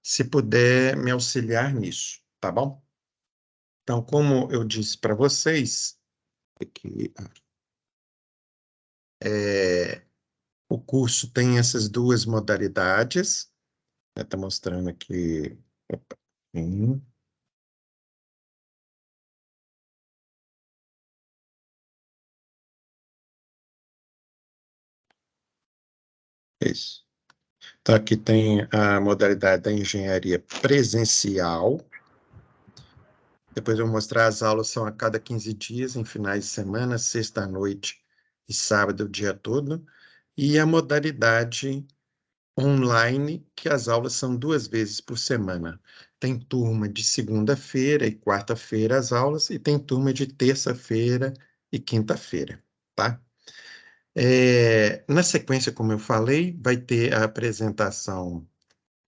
se puder me auxiliar nisso, tá bom? Então, como eu disse para vocês, aqui, o curso tem essas duas modalidades. Está mostrando aqui. Opa, isso. Então, aqui tem a modalidade da engenharia presencial. Depois eu vou mostrar as aulas, são a cada 15 dias, em finais de semana, sexta à noite e sábado o dia todo. E a modalidade online, que as aulas são 2 vezes por semana. Tem turma de segunda-feira e quarta-feira as aulas, e tem turma de terça-feira e quinta-feira, tá? Na sequência, como eu falei, vai ter a apresentação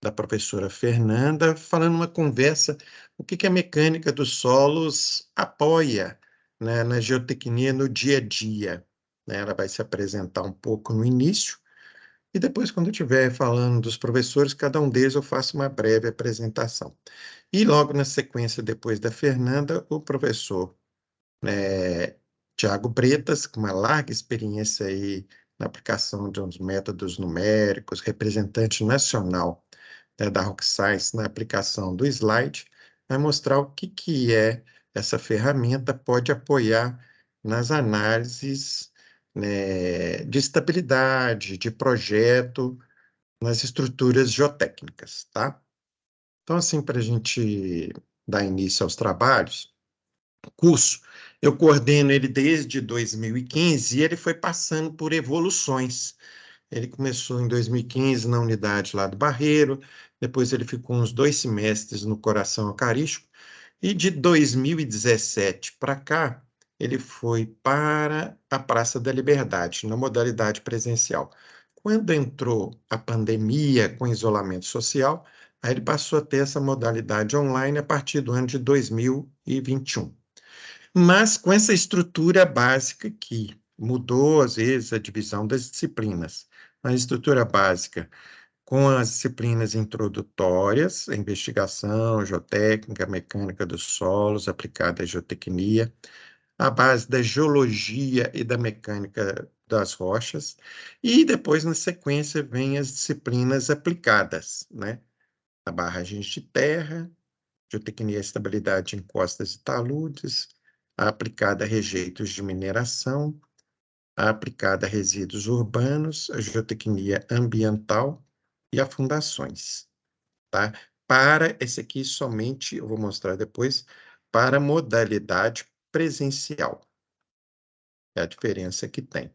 da professora Fernanda, falando uma conversa, o que a mecânica dos solos apoia, né, na geotecnia no dia a dia, né? Ela vai se apresentar um pouco no início, e depois, quando eu estiver falando dos professores, cada um deles eu faço uma breve apresentação. E logo na sequência, depois da Fernanda, o professor Tiago Bretas, com uma larga experiência aí na aplicação de uns métodos numéricos, representante nacional, né, da Rock Science na aplicação do slide, vai mostrar o que essa ferramenta pode apoiar nas análises, né, de estabilidade, de projeto, nas estruturas geotécnicas, tá? Então, assim, para a gente dar início aos trabalhos, o curso, eu coordeno ele desde 2015 e ele foi passando por evoluções. Ele começou em 2015 na unidade lá do Barreiro, depois ele ficou uns 2 semestres no Coração Eucarístico, e de 2017 para cá, ele foi para a Praça da Liberdade, na modalidade presencial. Quando entrou a pandemia com isolamento social, aí ele passou a ter essa modalidade online a partir do ano de 2021. Mas com essa estrutura básica que mudou, às vezes, a divisão das disciplinas. A estrutura básica com as disciplinas introdutórias, a investigação, geotécnica, mecânica dos solos, aplicada à geotecnia, a base da geologia e da mecânica das rochas, e depois, na sequência, vem as disciplinas aplicadas, né? A barragem de terra, geotecnia e estabilidade em encostas e taludes, a aplicada a rejeitos de mineração, a aplicada a resíduos urbanos, a geotecnia ambiental e a fundações, tá? Para esse aqui, somente, eu vou mostrar depois, para a modalidade presencial. É a diferença que tem.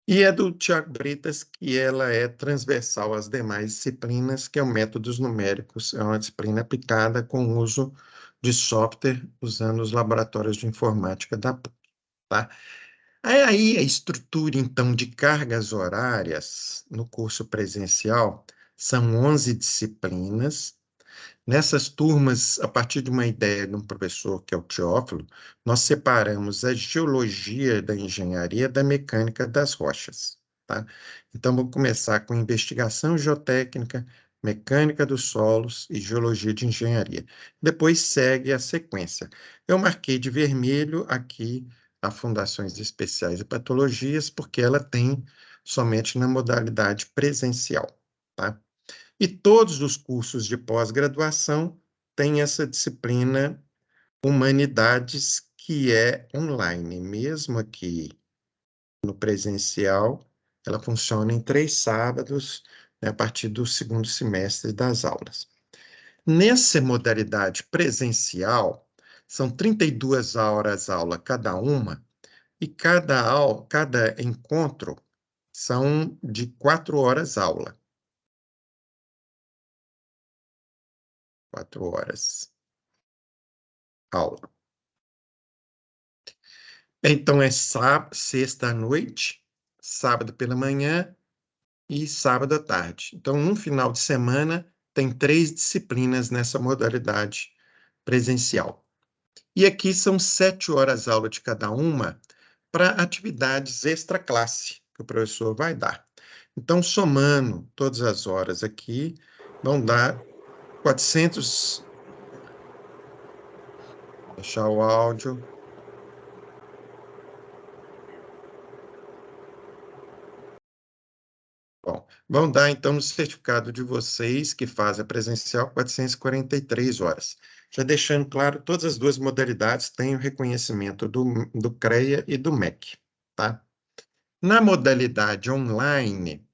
E é do Tiago Bretas que ela é transversal às demais disciplinas, que é o métodos numéricos, é uma disciplina aplicada com o uso de software, usando os laboratórios de informática da PUC, tá? Aí a estrutura, então, de cargas horárias no curso presencial são 11 disciplinas. Nessas turmas, a partir de uma ideia de um professor, que é o Teófilo, nós separamos a geologia da engenharia da mecânica das rochas, tá? Então, vou começar com investigação geotécnica, mecânica dos solos e geologia de engenharia. Depois segue a sequência. Eu marquei de vermelho aqui a Fundações Especiais e Patologias, porque ela tem somente na modalidade presencial, tá? E todos os cursos de pós-graduação têm essa disciplina Humanidades, que é online. Mesmo aqui no presencial, ela funciona em 3 sábados, né, a partir do segundo semestre das aulas. Nessa modalidade presencial, são 32 horas aula cada uma, e cada encontro são de 4 horas aula. 4 horas aula. Então, é sexta à noite, sábado pela manhã e sábado à tarde. Então, no final de semana, tem 3 disciplinas nessa modalidade presencial. E aqui são 7 horas aula de cada uma, para atividades extra-classe que o professor vai dar. Então, somando todas as horas aqui, vão dar 400... Deixar o áudio. Bom, vão dar, então, no certificado de vocês, que fazem a presencial, 443 horas. Já deixando claro, todas as duas modalidades têm o reconhecimento do CREA e do MEC, tá? Na modalidade online,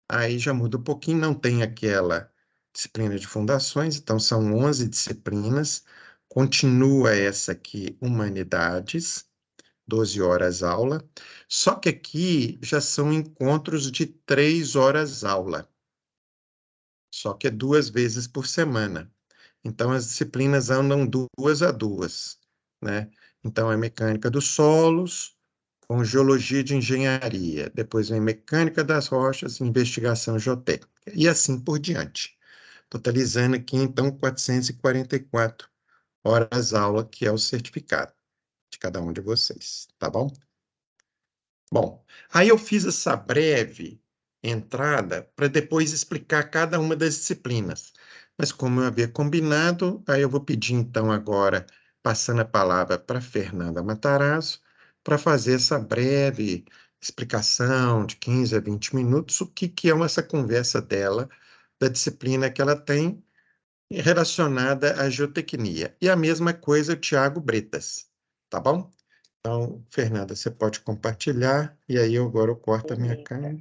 aí já muda um pouquinho, não tem aquela disciplina de fundações, então são 11 disciplinas, continua essa aqui, Humanidades, 12 horas aula, só que aqui já são encontros de 3 horas aula, só que é 2 vezes por semana. Então, as disciplinas andam 2 a 2, né? Então, é mecânica dos solos, com geologia de engenharia, depois vem mecânica das rochas, investigação geotécnica, e assim por diante. Totalizando aqui, então, 444 horas aula, que é o certificado de cada um de vocês, tá bom? Bom, aí eu fiz essa breve entrada para depois explicar cada uma das disciplinas. Mas como eu havia combinado, aí eu vou pedir então agora, passando a palavra para Fernanda Matarazzo, para fazer essa breve explicação de 15 a 20 minutos, o que que é essa conversa dela, da disciplina que ela tem relacionada à geotecnia. E a mesma coisa o Tiago Bretas, tá bom? Então, Fernanda, você pode compartilhar, e aí agora eu corto a minha Eita. câmera.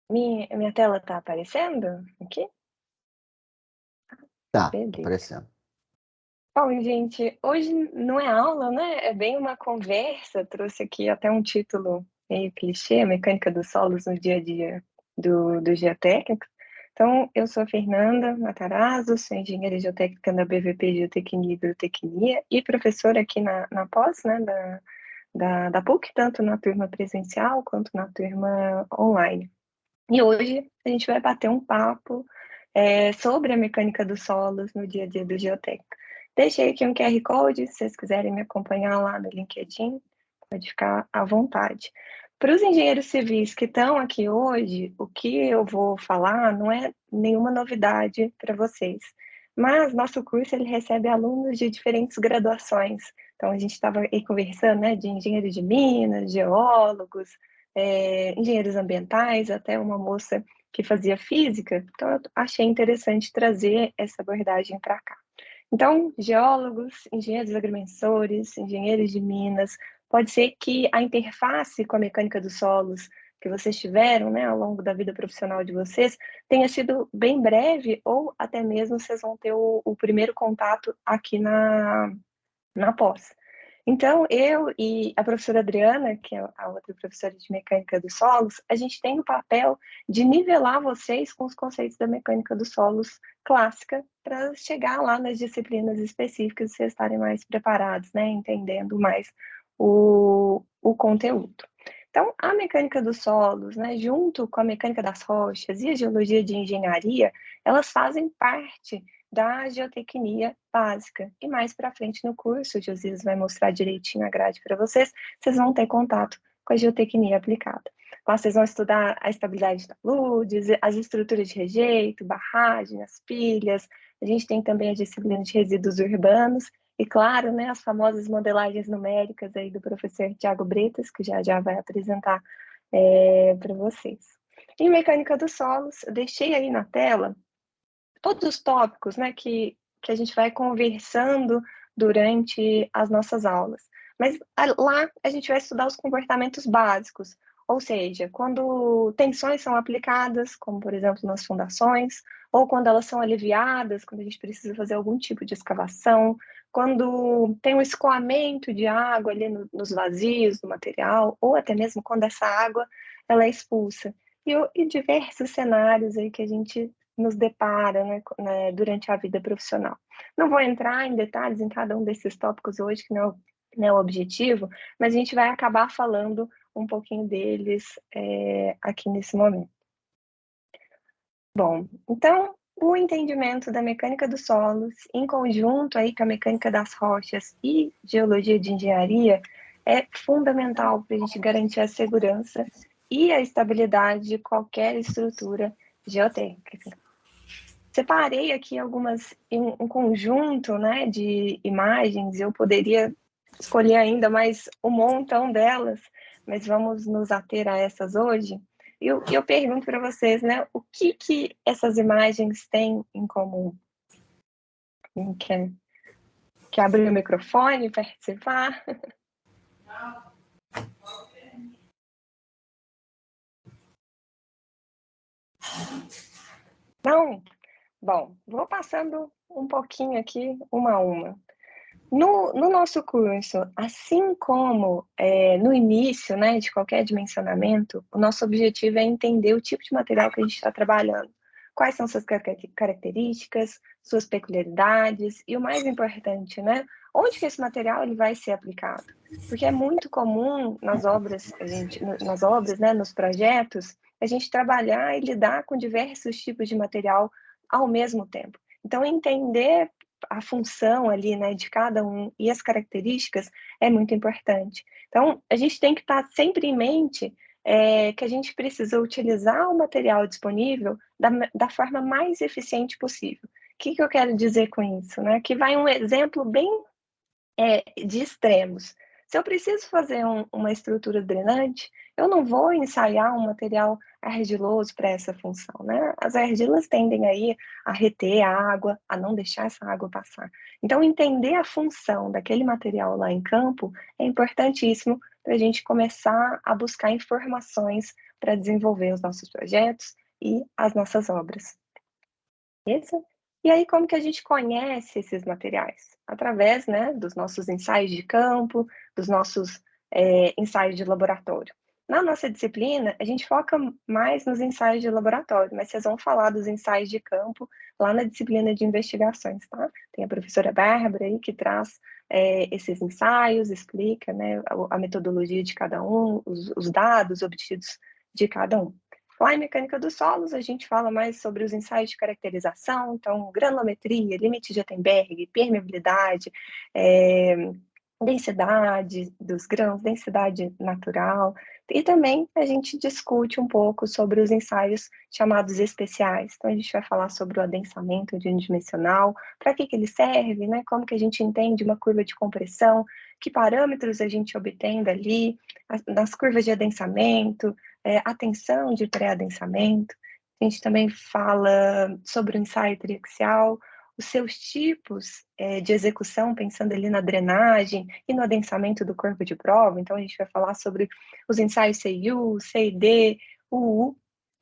Minha tela está aparecendo aqui? Tá Beleza. aparecendo. Bom, gente, hoje não é aula, né? É bem uma conversa. Trouxe aqui até um título meio clichê, Mecânica dos Solos no Dia a Dia do Geotécnico. Então, eu sou a Fernanda Matarazzo, sou engenheira geotécnica da BVP Geotecnia e Hidrotecnia e professora aqui na pós, né, da PUC, tanto na turma presencial quanto na turma online. E hoje a gente vai bater um papo sobre a mecânica dos solos no dia a dia do geotécnico. Deixei aqui um QR Code, se vocês quiserem me acompanhar lá no LinkedIn, pode ficar à vontade. Para os engenheiros civis que estão aqui hoje, o que eu vou falar não é nenhuma novidade para vocês, mas nosso curso ele recebe alunos de diferentes graduações. Então, a gente estava aí conversando, né, de engenheiros de minas, geólogos, engenheiros ambientais, até uma moça que fazia física, então eu achei interessante trazer essa abordagem para cá. Então, geólogos, engenheiros agrimensores, engenheiros de minas, pode ser que a interface com a mecânica dos solos que vocês tiveram, né, ao longo da vida profissional de vocês, tenha sido bem breve, ou até mesmo vocês vão ter o primeiro contato aqui na pós. Então, eu e a professora Adriana, que é a outra professora de mecânica dos solos, a gente tem o papel de nivelar vocês com os conceitos da mecânica dos solos clássica para chegar lá nas disciplinas específicas e vocês estarem mais preparados, né, entendendo mais o conteúdo. Então, a mecânica dos solos, né, junto com a mecânica das rochas e a geologia de engenharia, elas fazem parte da geotecnia básica. E mais para frente no curso, o Josias vai mostrar direitinho a grade para vocês, vocês vão ter contato com a geotecnia aplicada. Lá vocês vão estudar a estabilidade da taludes, as estruturas de rejeito, barragem, as pilhas. A gente tem também a disciplina de resíduos urbanos e, claro, né, as famosas modelagens numéricas aí do professor Tiago Bretas, que já vai apresentar para vocês. Em mecânica dos solos, eu deixei aí na tela todos os tópicos, né, que a gente vai conversando durante as nossas aulas. Mas lá a gente vai estudar os comportamentos básicos, ou seja, quando tensões são aplicadas, como por exemplo nas fundações, ou quando elas são aliviadas, quando a gente precisa fazer algum tipo de escavação, quando tem um escoamento de água ali nos vazios do material, ou até mesmo quando essa água ela é expulsa. E diversos cenários aí que a gente nos depara, né, durante a vida profissional. Não vou entrar em detalhes em cada um desses tópicos hoje, que não é o objetivo, mas a gente vai acabar falando um pouquinho deles aqui nesse momento. Bom, então, o entendimento da mecânica dos solos, em conjunto aí com a mecânica das rochas e geologia de engenharia, é fundamental para a gente garantir a segurança e a estabilidade de qualquer estrutura geotécnica. Separei aqui um conjunto, né, de imagens, eu poderia escolher ainda mais um montão delas, mas vamos nos ater a essas hoje. Eu pergunto para vocês, né, o que essas imagens têm em comum? Quer abrir o microfone e participar? Não? Bom, vou passando um pouquinho aqui, uma a uma. No nosso curso, assim como no início, né, de qualquer dimensionamento, o nosso objetivo é entender o tipo de material que a gente está trabalhando, quais são suas características, suas peculiaridades e o mais importante, né, onde que esse material ele vai ser aplicado. Porque é muito comum nas obras, né, nos projetos, a gente trabalhar e lidar com diversos tipos de material ao mesmo tempo. Então, entender a função ali, né, de cada um e as características é muito importante. Então, a gente tem que estar sempre em mente que a gente precisa utilizar o material disponível da forma mais eficiente possível. O que eu quero dizer com isso? Né? Que vai um exemplo bem de extremos. Se eu preciso fazer uma estrutura drenante, eu não vou ensaiar um material argiloso para essa função, né? As argilas tendem aí a reter a água, a não deixar essa água passar. Então, entender a função daquele material lá em campo é importantíssimo para a gente começar a buscar informações para desenvolver os nossos projetos e as nossas obras. Beleza? E aí, como que a gente conhece esses materiais? Através, né, dos nossos ensaios de campo, dos nossos ensaios de laboratório. Na nossa disciplina, a gente foca mais nos ensaios de laboratório, mas vocês vão falar dos ensaios de campo lá na disciplina de investigações, tá? Tem a professora Bárbara aí que traz esses ensaios, explica, né, a metodologia de cada um, os dados obtidos de cada um. Lá em mecânica dos solos, a gente fala mais sobre os ensaios de caracterização, então, granulometria, limite de Gutenberg, permeabilidade, densidade dos grãos, densidade natural, e também a gente discute um pouco sobre os ensaios chamados especiais. Então, a gente vai falar sobre o adensamento unidimensional, para que ele serve, né? Como que a gente entende uma curva de compressão, que parâmetros a gente obtém dali, nas curvas de adensamento, a tensão de pré-adensamento. A gente também fala sobre o ensaio triaxial, os seus tipos de execução, pensando ali na drenagem e no adensamento do corpo de prova. Então, a gente vai falar sobre os ensaios CIU, CID, UU,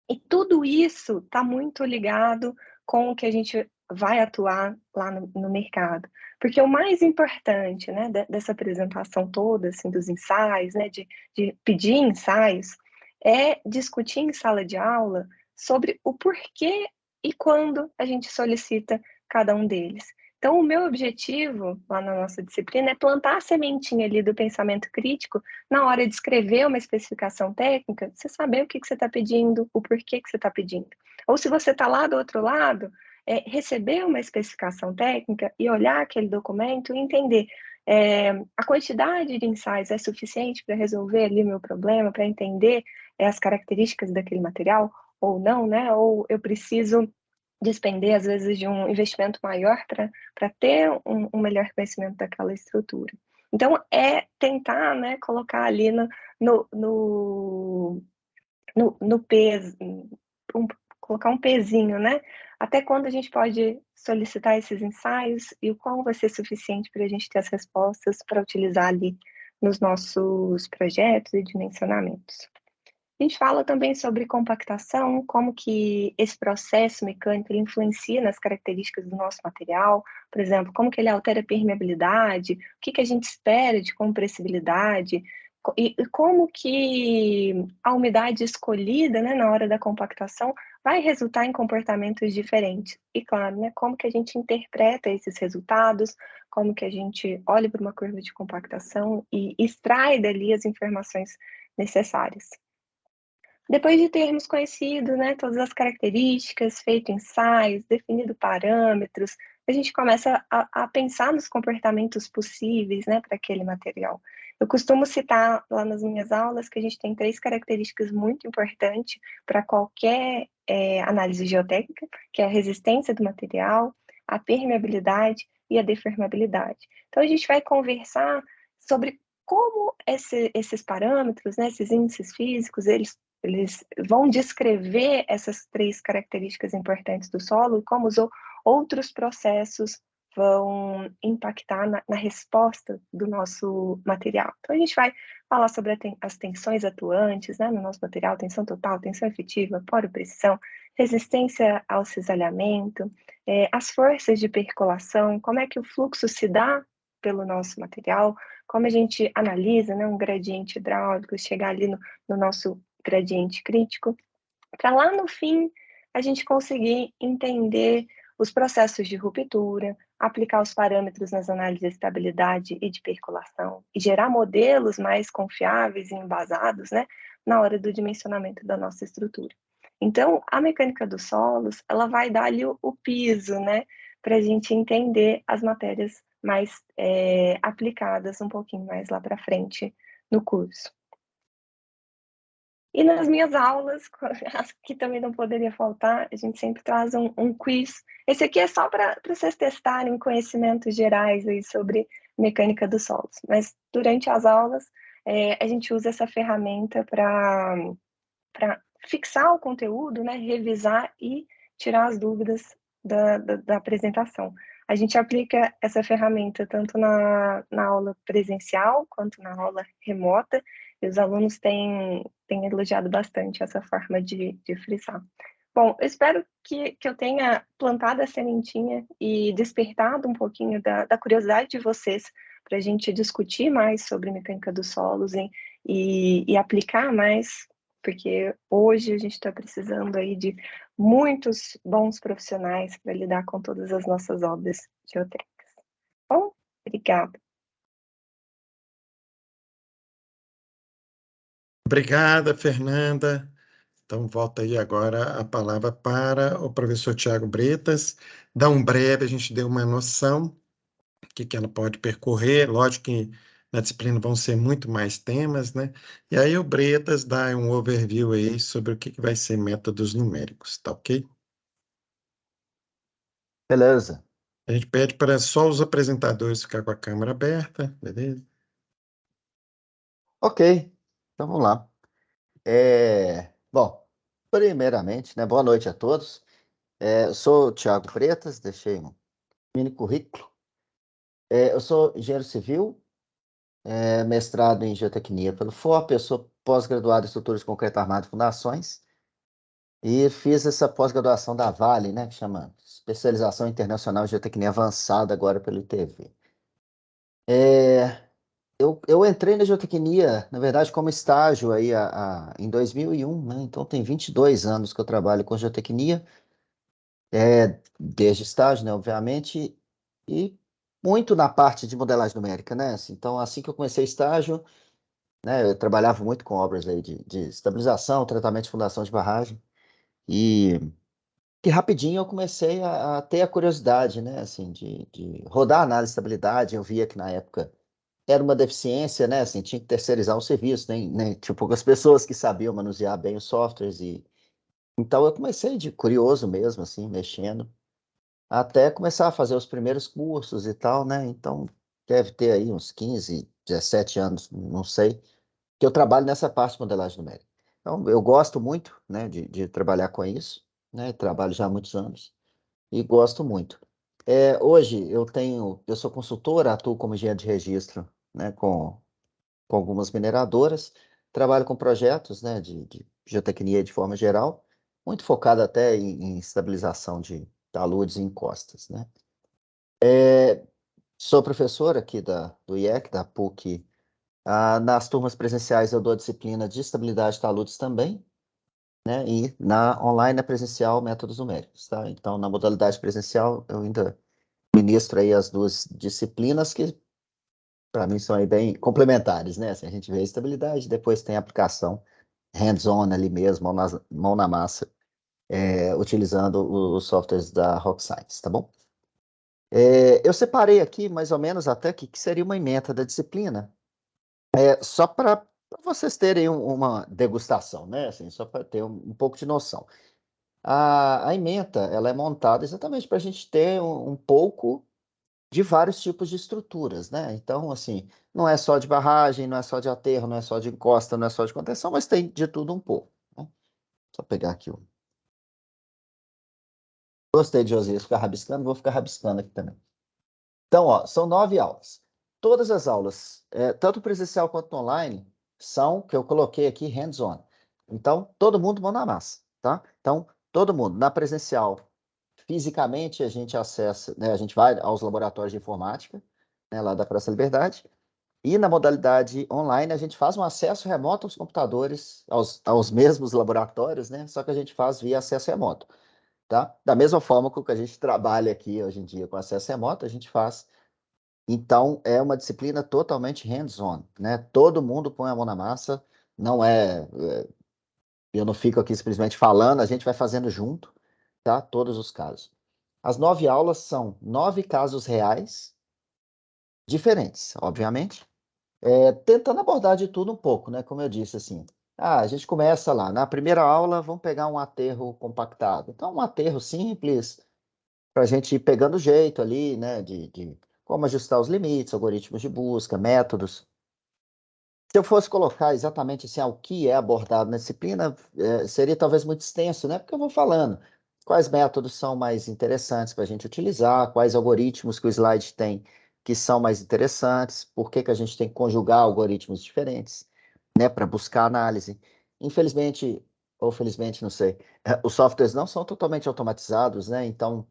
e tudo isso está muito ligado com o que a gente vai atuar lá no mercado. Porque o mais importante, né, dessa apresentação toda, assim, dos ensaios, né, de pedir ensaios, é discutir em sala de aula sobre o porquê e quando a gente solicita cada um deles. Então, o meu objetivo lá na nossa disciplina é plantar a sementinha ali do pensamento crítico na hora de escrever uma especificação técnica, você saber o que você está pedindo, o porquê que você está pedindo. Ou se você está lá do outro lado, receber uma especificação técnica e olhar aquele documento e entender a quantidade de ensaios é suficiente para resolver ali o meu problema, para entender as características daquele material ou não, né? Ou eu preciso despender, às vezes, de um investimento maior para ter um melhor conhecimento daquela estrutura. Então, é tentar, né, colocar ali no peso, colocar um pezinho, né? Até quando a gente pode solicitar esses ensaios e o qual vai ser suficiente para a gente ter as respostas para utilizar ali nos nossos projetos e dimensionamentos. A gente fala também sobre compactação, como que esse processo mecânico ele influencia nas características do nosso material, por exemplo, como que ele altera a permeabilidade, o que a gente espera de compressibilidade, e como que a umidade escolhida, né, na hora da compactação vai resultar em comportamentos diferentes. E claro, né, como que a gente interpreta esses resultados, como que a gente olha para uma curva de compactação e extrai dali as informações necessárias. Depois de termos conhecido, né, todas as características, feito ensaios, definido parâmetros, a gente começa a pensar nos comportamentos possíveis, né, para aquele material. Eu costumo citar lá nas minhas aulas que a gente tem 3 características muito importantes para qualquer análise geotécnica, que é a resistência do material, a permeabilidade e a deformabilidade. Então, a gente vai conversar sobre como esses parâmetros, né, esses índices físicos, eles vão descrever essas 3 características importantes do solo e como os outros processos vão impactar na resposta do nosso material. Então, a gente vai falar sobre as tensões atuantes, né, no nosso material, tensão total, tensão efetiva, poropressão, resistência ao cisalhamento, as forças de percolação, como é que o fluxo se dá pelo nosso material, como a gente analisa, né, um gradiente hidráulico, chegar ali no nosso gradiente crítico, para lá no fim a gente conseguir entender os processos de ruptura, aplicar os parâmetros nas análises de estabilidade e de percolação, e gerar modelos mais confiáveis e embasados, né, na hora do dimensionamento da nossa estrutura. Então, a mecânica dos solos, ela vai dar ali o piso, né, para a gente entender as matérias mais aplicadas um pouquinho mais lá para frente no curso. E nas minhas aulas, que também não poderia faltar, a gente sempre traz um quiz. Esse aqui é só para vocês testarem conhecimentos gerais aí sobre mecânica dos solos. Mas durante as aulas, a gente usa essa ferramenta para fixar o conteúdo, né, revisar e tirar as dúvidas da apresentação. A gente aplica essa ferramenta tanto na aula presencial quanto na aula remota, e os alunos têm elogiado bastante essa forma de frisar. Bom, eu espero que eu tenha plantado a sementinha e despertado um pouquinho da curiosidade de vocês para a gente discutir mais sobre mecânica dos solos e aplicar mais, porque hoje a gente está precisando aí de muitos bons profissionais para lidar com todas as nossas obras geotécnicas. Bom, obrigada. Obrigada, Fernanda. Então, volta aí agora a palavra para o professor Tiago Bretas. Dá um breve, a gente deu uma noção do que ela pode percorrer. Lógico que na disciplina vão ser muito mais temas, né? E aí o Bretas dá um overview aí sobre o que vai ser métodos numéricos, tá ok? Beleza. A gente pede para só os apresentadores ficar com a câmera aberta, beleza? Ok, então vamos lá. Bom, primeiramente, né, boa noite a todos. Eu sou o Thiago Bretas, deixei um mini currículo. Eu sou engenheiro civil, mestrado em geotecnia pelo FOP, eu sou pós-graduado em estruturas de concreto armado e fundações, e fiz essa pós-graduação da Vale, né, que chama Especialização Internacional em Geotecnia Avançada, agora pelo ITV. Eu entrei na geotecnia, na verdade, como estágio aí em 2001, né? Então tem 22 anos que eu trabalho com geotecnia, desde estágio, né, obviamente, e muito na parte de modelagem numérica, né? Então, assim que eu comecei estágio, né, eu trabalhava muito com obras aí de estabilização, tratamento de fundação de barragem, e que rapidinho eu comecei a ter a curiosidade, né, assim, de rodar análise de estabilidade. Eu via que na época era uma deficiência, né? Assim, tinha que terceirizar o serviço, tinha poucas pessoas que sabiam manusear bem os softwares e então eu comecei de curioso mesmo, assim, mexendo, até começar a fazer os primeiros cursos e tal, né? Então deve ter aí uns 15, 17 anos, não sei, que eu trabalho nessa parte de modelagem numérica. Então eu gosto muito, né, de trabalhar com isso, né? Trabalho já há muitos anos e gosto muito. Hoje eu sou consultor, atuo como engenheiro de registro, né, com algumas mineradoras, trabalho com projetos, né, de geotecnia de forma geral, muito focado até em estabilização de taludes e encostas, né. Sou professor aqui do IEC, da PUC. Nas turmas presenciais eu dou a disciplina de estabilidade de taludes também, né, e na online, na presencial, métodos numéricos, tá? Então, na modalidade presencial, eu ainda ministro aí as duas disciplinas que para mim são aí bem complementares, né? Assim, a gente vê a estabilidade, depois tem a aplicação hands-on ali mesmo, mão na massa, utilizando os softwares da Rock Science, tá bom? Eu separei aqui mais ou menos até que seria uma ementa da disciplina. Só para vocês terem uma degustação, né? Assim, só para ter um pouco de noção. A ementa, ela é montada exatamente para a gente ter um pouco de vários tipos de estruturas, né? Então, assim, não é só de barragem, não é só de aterro, não é só de encosta, não é só de contenção, mas tem de tudo um pouco, né? Só pegar aqui o. Gostei de Josias ficar rabiscando, vou ficar rabiscando aqui também. Então, ó, são 9 aulas. Todas as aulas, tanto presencial quanto online, são, que eu coloquei aqui, hands-on. Então, todo mundo mão na massa, tá? Então, todo mundo, na presencial, fisicamente a gente acessa, né, a gente vai aos laboratórios de informática, né, lá da Praça Liberdade, e na modalidade online a gente faz um acesso remoto aos computadores, aos mesmos laboratórios, né, só que a gente faz via acesso remoto, tá? Da mesma forma que o que a gente trabalha aqui hoje em dia com acesso remoto, a gente faz. Então, é uma disciplina totalmente hands-on, né? Todo mundo põe a mão na massa, não eu não fico aqui simplesmente falando, a gente vai fazendo junto, tá? Todos os casos. As 9 aulas são 9 casos reais, diferentes, obviamente, tentando abordar de tudo um pouco, né? Como eu disse, assim, a gente começa lá, na primeira aula, vamos pegar um aterro compactado. Então, um aterro simples, para a gente ir pegando o jeito ali, né? De como ajustar os limites, algoritmos de busca, métodos. Se eu fosse colocar exatamente assim, o que é abordado na disciplina, seria talvez muito extenso, né? Porque eu vou falando quais métodos são mais interessantes para a gente utilizar, quais algoritmos que o slide tem que são mais interessantes, por que que a gente tem que conjugar algoritmos diferentes, né, para buscar análise. Infelizmente, ou felizmente, não sei, os softwares não são totalmente automatizados, né? Então,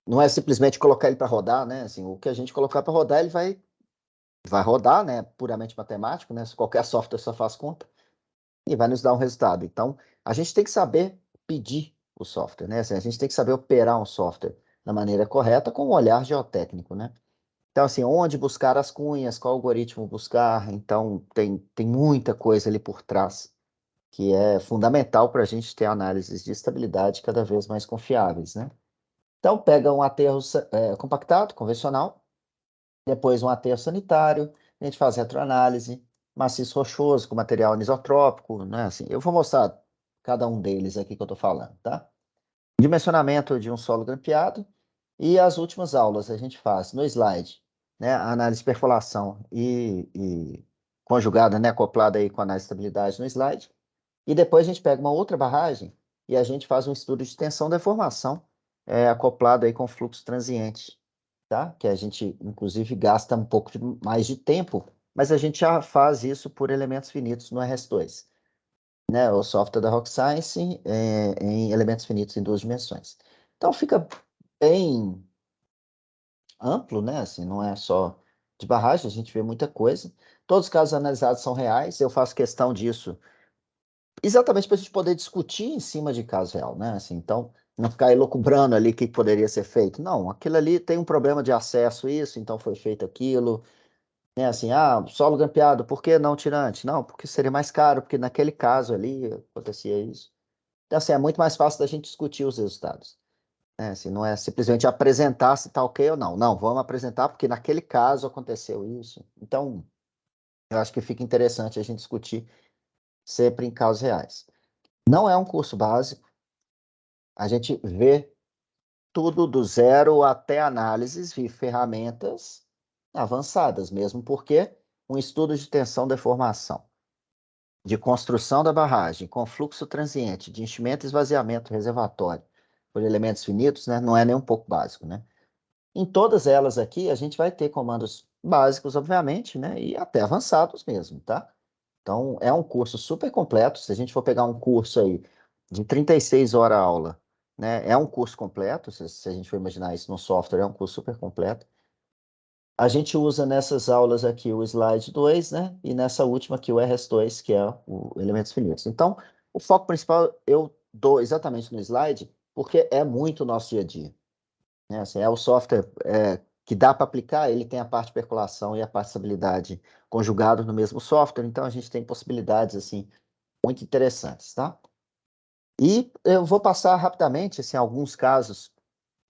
não é simplesmente colocar ele para rodar, né? Assim, o que a gente colocar para rodar, ele vai rodar, né? Puramente matemático, né? Se qualquer software só faz conta e vai nos dar um resultado. Então, a gente tem que saber pedir o software, né? Assim, a gente tem que saber operar um software da maneira correta com um olhar geotécnico, né? Então, assim, onde buscar as cunhas, qual algoritmo buscar. Então, tem muita coisa ali por trás que é fundamental para a gente ter análises de estabilidade cada vez mais confiáveis, né? Então, pega um aterro compactado, convencional, depois um aterro sanitário, a gente faz retroanálise, maciço rochoso com material anisotrópico, né? Assim, eu vou mostrar cada um deles aqui que eu estou falando, tá? Dimensionamento de um solo grampeado e as últimas aulas a gente faz no slide, né? A análise de perfuração e conjugada, né? Acoplada aí com a análise de estabilidade no slide. E depois a gente pega uma outra barragem e a gente faz um estudo de tensão da deformação, acoplado aí com fluxo transiente, tá? Que a gente, inclusive, gasta um pouco mais de tempo, mas a gente já faz isso por elementos finitos no RS2, né? O software da Rock Science em elementos finitos em 2 dimensões. Então fica bem amplo, né? Assim, não é só de barragem, a gente vê muita coisa. Todos os casos analisados são reais, eu faço questão disso exatamente para a gente poder discutir em cima de caso real, né? Assim, então, não ficar elucubrando ali o que poderia ser feito. Não, aquilo ali tem um problema de acesso, isso, então foi feito aquilo. Né? Assim, solo grampeado, por que não tirante? Não, porque seria mais caro, porque naquele caso ali acontecia isso. Então, assim, é muito mais fácil da gente discutir os resultados. Né? Assim, não é simplesmente apresentar se está ok ou não. Não, vamos apresentar porque naquele caso aconteceu isso. Então, eu acho que fica interessante a gente discutir sempre em casos reais. Não é um curso básico, a gente vê tudo do zero até análises e ferramentas avançadas, mesmo porque um estudo de tensão deformação, de construção da barragem, com fluxo transiente, de enchimento e esvaziamento reservatório por elementos finitos, né, não é nem um pouco básico, né? Em todas elas aqui, a gente vai ter comandos básicos, obviamente, né, e até avançados mesmo, tá? Então, é um curso super completo. Se a gente for pegar um curso aí de 36 horas a aula, né? É um curso completo. Se a gente for imaginar isso no software, é um curso super completo. A gente usa nessas aulas aqui o slide 2, né? E nessa última aqui o RS2, que é o elementos finitos. Então, o foco principal eu dou exatamente no slide, porque é muito o nosso dia a dia. Né? Assim, é o software que dá para aplicar, ele tem a parte de percolação e a parte de estabilidade conjugados no mesmo software, então a gente tem possibilidades assim muito interessantes, tá? E eu vou passar rapidamente assim, alguns casos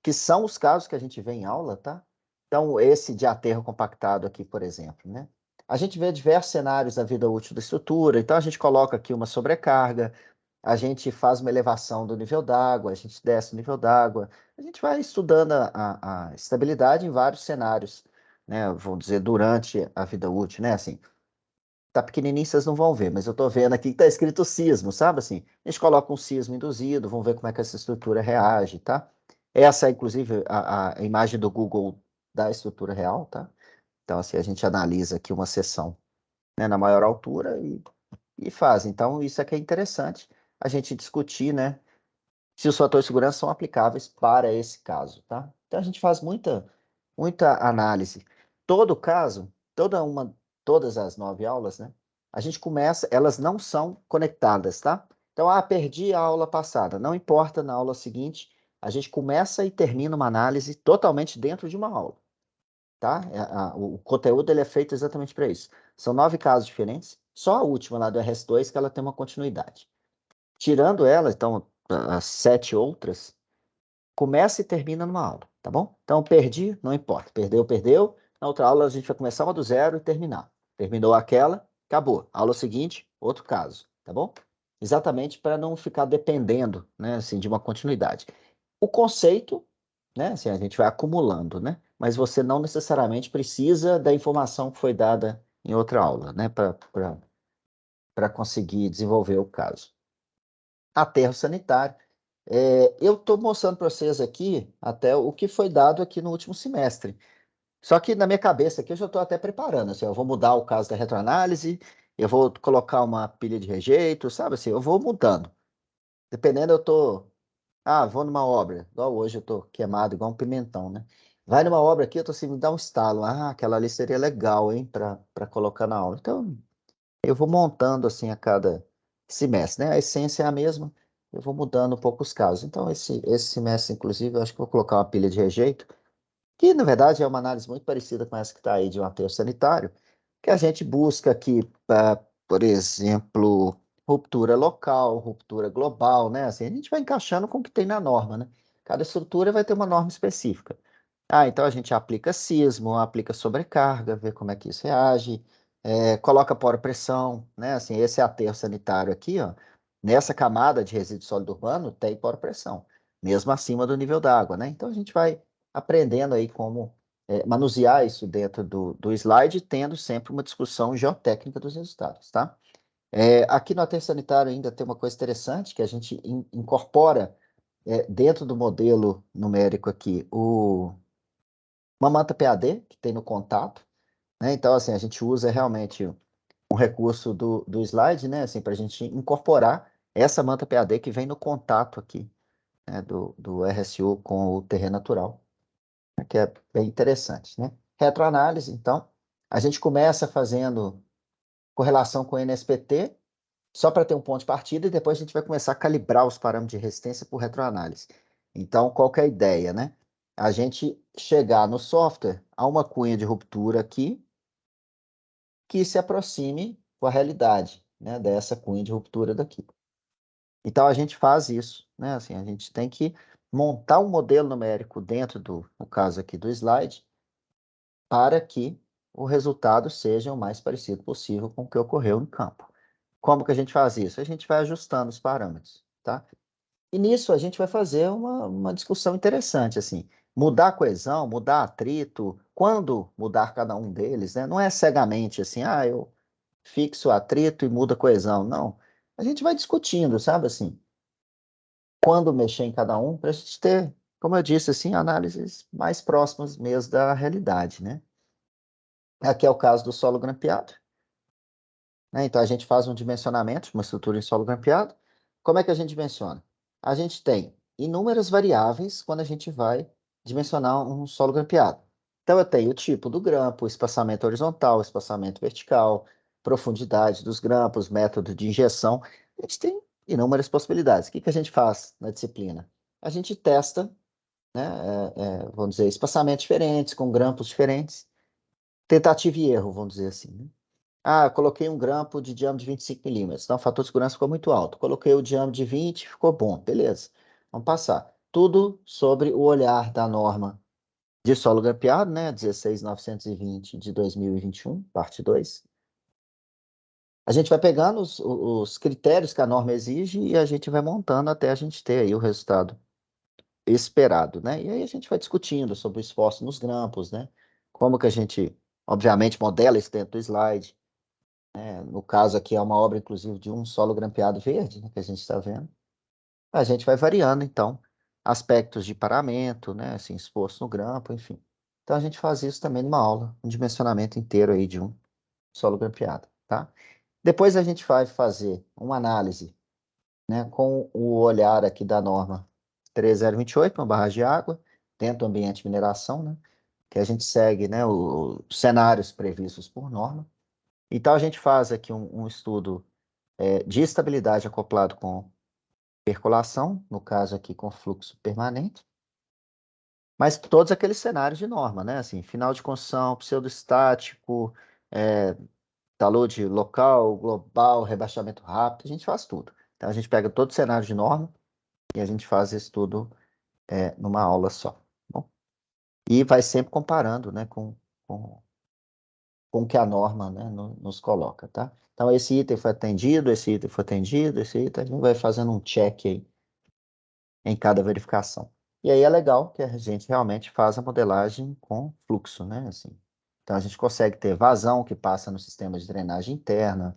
que são os casos que a gente vê em aula, tá? Então, esse de aterro compactado aqui, por exemplo, né? a gente vê diversos cenários da vida útil da estrutura, então a gente coloca aqui uma sobrecarga, a gente faz uma elevação do nível d'água, a gente desce o nível d'água, a gente vai estudando a estabilidade em vários cenários, né? Vamos dizer, durante a vida útil, né? Assim, tá pequenininho, vocês não vão ver, mas eu tô vendo aqui que tá escrito sismo, sabe assim? A gente coloca um sismo induzido, vamos ver como é que essa estrutura reage, tá? Essa é, inclusive, a imagem do Google da estrutura real, tá? Então, assim, a gente analisa aqui uma seção, né, na maior altura e faz. Então, isso aqui é interessante a gente discutir, né, se os fatores de segurança são aplicáveis para esse caso, tá? Então, a gente faz muita análise. Todo caso, todas as 9 aulas, né, a gente começa, elas não são conectadas, tá? Então, perdi a aula passada, não importa, na aula seguinte, a gente começa e termina uma análise totalmente dentro de uma aula, tá? O conteúdo ele é feito exatamente para isso. São 9 casos diferentes, só a última lá do RS2 que ela tem uma continuidade. Tirando ela, então, as 7 outras, começa e termina numa aula, tá bom? Então, perdi, não importa. Perdeu, perdeu. Na outra aula, a gente vai começar uma do zero e terminar. Terminou aquela, acabou. Aula seguinte, outro caso, tá bom? Exatamente para não ficar dependendo, né, assim, de uma continuidade. O conceito, né, assim, a gente vai acumulando, né? Mas você não necessariamente precisa da informação que foi dada em outra aula, né, para conseguir desenvolver o caso. Aterro sanitário. Eu estou mostrando para vocês aqui até o que foi dado aqui no último semestre. Só que na minha cabeça aqui eu já estou até preparando, assim, eu vou mudar o caso da retroanálise, eu vou colocar uma pilha de rejeito, sabe assim, eu vou mudando. Dependendo, eu tô, vou numa obra, igual hoje eu tô queimado igual um pimentão, né? Vai numa obra aqui, eu tô assim, me dá um estalo, aquela ali seria legal, hein, para colocar na aula. Então, eu vou montando assim a cada semestre, né? A essência é a mesma, eu vou mudando um pouco os casos. Então, esse semestre, inclusive, eu acho que vou colocar uma pilha de rejeito, que na verdade é uma análise muito parecida com essa que está aí de um aterro sanitário, que a gente busca aqui, por exemplo, ruptura local, ruptura global, né? Assim, a gente vai encaixando com o que tem na norma, né? Cada estrutura vai ter uma norma específica. Então a gente aplica sismo, aplica sobrecarga, vê como é que isso reage, coloca poro-pressão, né? Assim, esse aterro sanitário aqui, ó, nessa camada de resíduo sólido urbano tem poro-pressão, mesmo acima do nível d'água, né? Então a gente vai aprendendo aí como manusear isso dentro do slide, tendo sempre uma discussão geotécnica dos resultados, tá? Aqui no aterro sanitário ainda tem uma coisa interessante, que a gente incorpora dentro do modelo numérico aqui uma manta PAD, que tem no contato, né? Então, assim, a gente usa realmente um recurso do slide, né? Assim, para a gente incorporar essa manta PAD que vem no contato aqui, né? Do RSU com o terreno natural, né? Que é bem interessante, né? Retroanálise, então, a gente começa fazendo correlação com o NSPT, só para ter um ponto de partida, e depois a gente vai começar a calibrar os parâmetros de resistência por retroanálise. Então, qual que é a ideia, né? A gente chegar no software a uma cunha de ruptura aqui que se aproxime com a realidade, né, dessa cunha de ruptura daqui. Então, a gente faz isso, né? Assim, a gente tem que montar um modelo numérico dentro no caso aqui do slide, para que o resultado seja o mais parecido possível com o que ocorreu no campo. Como que a gente faz isso? A gente vai ajustando os parâmetros, tá? E nisso a gente vai fazer uma discussão interessante, assim, mudar a coesão, mudar atrito, quando mudar cada um deles, né? Não é cegamente assim, eu fixo o atrito e mudo a coesão, não. A gente vai discutindo, sabe, assim, quando mexer em cada um, para a gente ter, como eu disse, assim, análises mais próximas mesmo da realidade, né? Aqui é o caso do solo grampeado, né? Então a gente faz um dimensionamento de uma estrutura em solo grampeado. Como é que a gente dimensiona? A gente tem inúmeras variáveis quando a gente vai dimensionar um solo grampeado. Então eu tenho o tipo do grampo, espaçamento horizontal, espaçamento vertical, profundidade dos grampos, método de injeção. A gente tem inúmeras possibilidades. O que a gente faz na disciplina? A gente testa, né, vamos dizer, espaçamentos diferentes, com grampos diferentes, tentativa e erro, vamos dizer assim, né? Eu coloquei um grampo de diâmetro de 25 milímetros. Então, o fator de segurança ficou muito alto. Coloquei o diâmetro de 20, ficou bom. Beleza. Vamos passar. Tudo sobre o olhar da norma de solo grampeado, né? 16.920 de 2021, parte 2. A gente vai pegando os critérios que a norma exige e a gente vai montando até a gente ter aí o resultado esperado, né? E aí a gente vai discutindo sobre o esforço nos grampos, né? Como que a gente, obviamente, modela isso dentro do slide. Né? No caso aqui é uma obra, inclusive, de um solo grampeado verde, né, que a gente está vendo. A gente vai variando, então, aspectos de paramento, né? Assim, esforço no grampo, enfim. Então a gente faz isso também numa aula, um dimensionamento inteiro aí de um solo grampeado, tá? Depois a gente vai fazer uma análise, né, com o olhar aqui da norma 3028, uma barragem de água, dentro do ambiente de mineração, né, que a gente segue, né, os cenários previstos por norma. Então, a gente faz aqui um estudo de estabilidade acoplado com percolação, no caso aqui com fluxo permanente, mas todos aqueles cenários de norma, né, assim, final de construção, pseudoestático, talude local, global, rebaixamento rápido, a gente faz tudo. Então, a gente pega todo o cenário de norma e a gente faz isso tudo numa aula só. Bom? E vai sempre comparando, né, com o que a norma, né, nos coloca, tá? Então, esse item foi atendido, esse item foi atendido, esse item, a gente vai fazendo um check aí em cada verificação. E aí é legal que a gente realmente faz a modelagem com fluxo, né, assim. Então, a gente consegue ter vazão que passa no sistema de drenagem interna,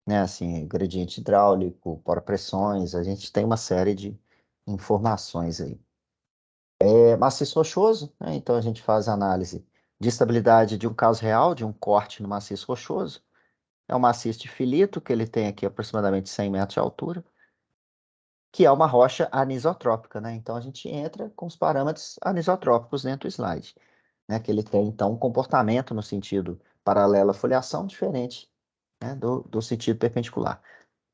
né, assim, gradiente hidráulico, pressões, a gente tem uma série de informações aí. Maciço rochoso, né? Então a gente faz a análise de estabilidade de um caso real, de um corte no maciço rochoso. É um maciço de filito, que ele tem aqui aproximadamente 100 metros de altura, que é uma rocha anisotrópica, né? Então a gente entra com os parâmetros anisotrópicos dentro do slide, né? Que ele tem, então, um comportamento no sentido paralelo à foliação diferente, né, do sentido perpendicular.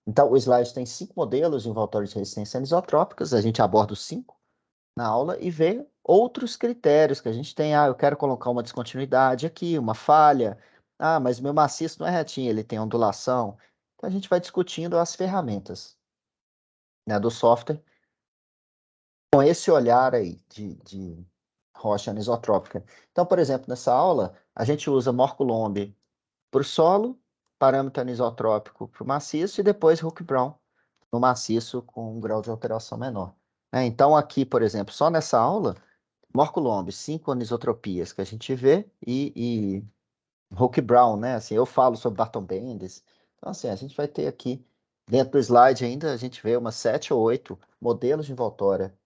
Então, o slide tem 5 modelos envoltórios de resistência anisotrópicas, a gente aborda os 5 na aula e ver outros critérios que a gente tem. Ah, eu quero colocar uma descontinuidade aqui, uma falha. Ah, mas meu maciço não é retinho, ele tem ondulação. Então a gente vai discutindo as ferramentas, né, do software com esse olhar aí de rocha anisotrópica. Então, por exemplo, nessa aula, a gente usa Morcoulomb para o solo, parâmetro anisotrópico para o maciço e depois Hook-Brown no maciço com um grau de alteração menor. Então, aqui, por exemplo, só nessa aula, Morcoulomb, 5 anisotropias que a gente vê e Hook-Brown, né? Assim, eu falo sobre Barton Bendis. Então, assim, a gente vai ter aqui, dentro do slide ainda, a gente vê umas 7 ou 8 modelos de envoltória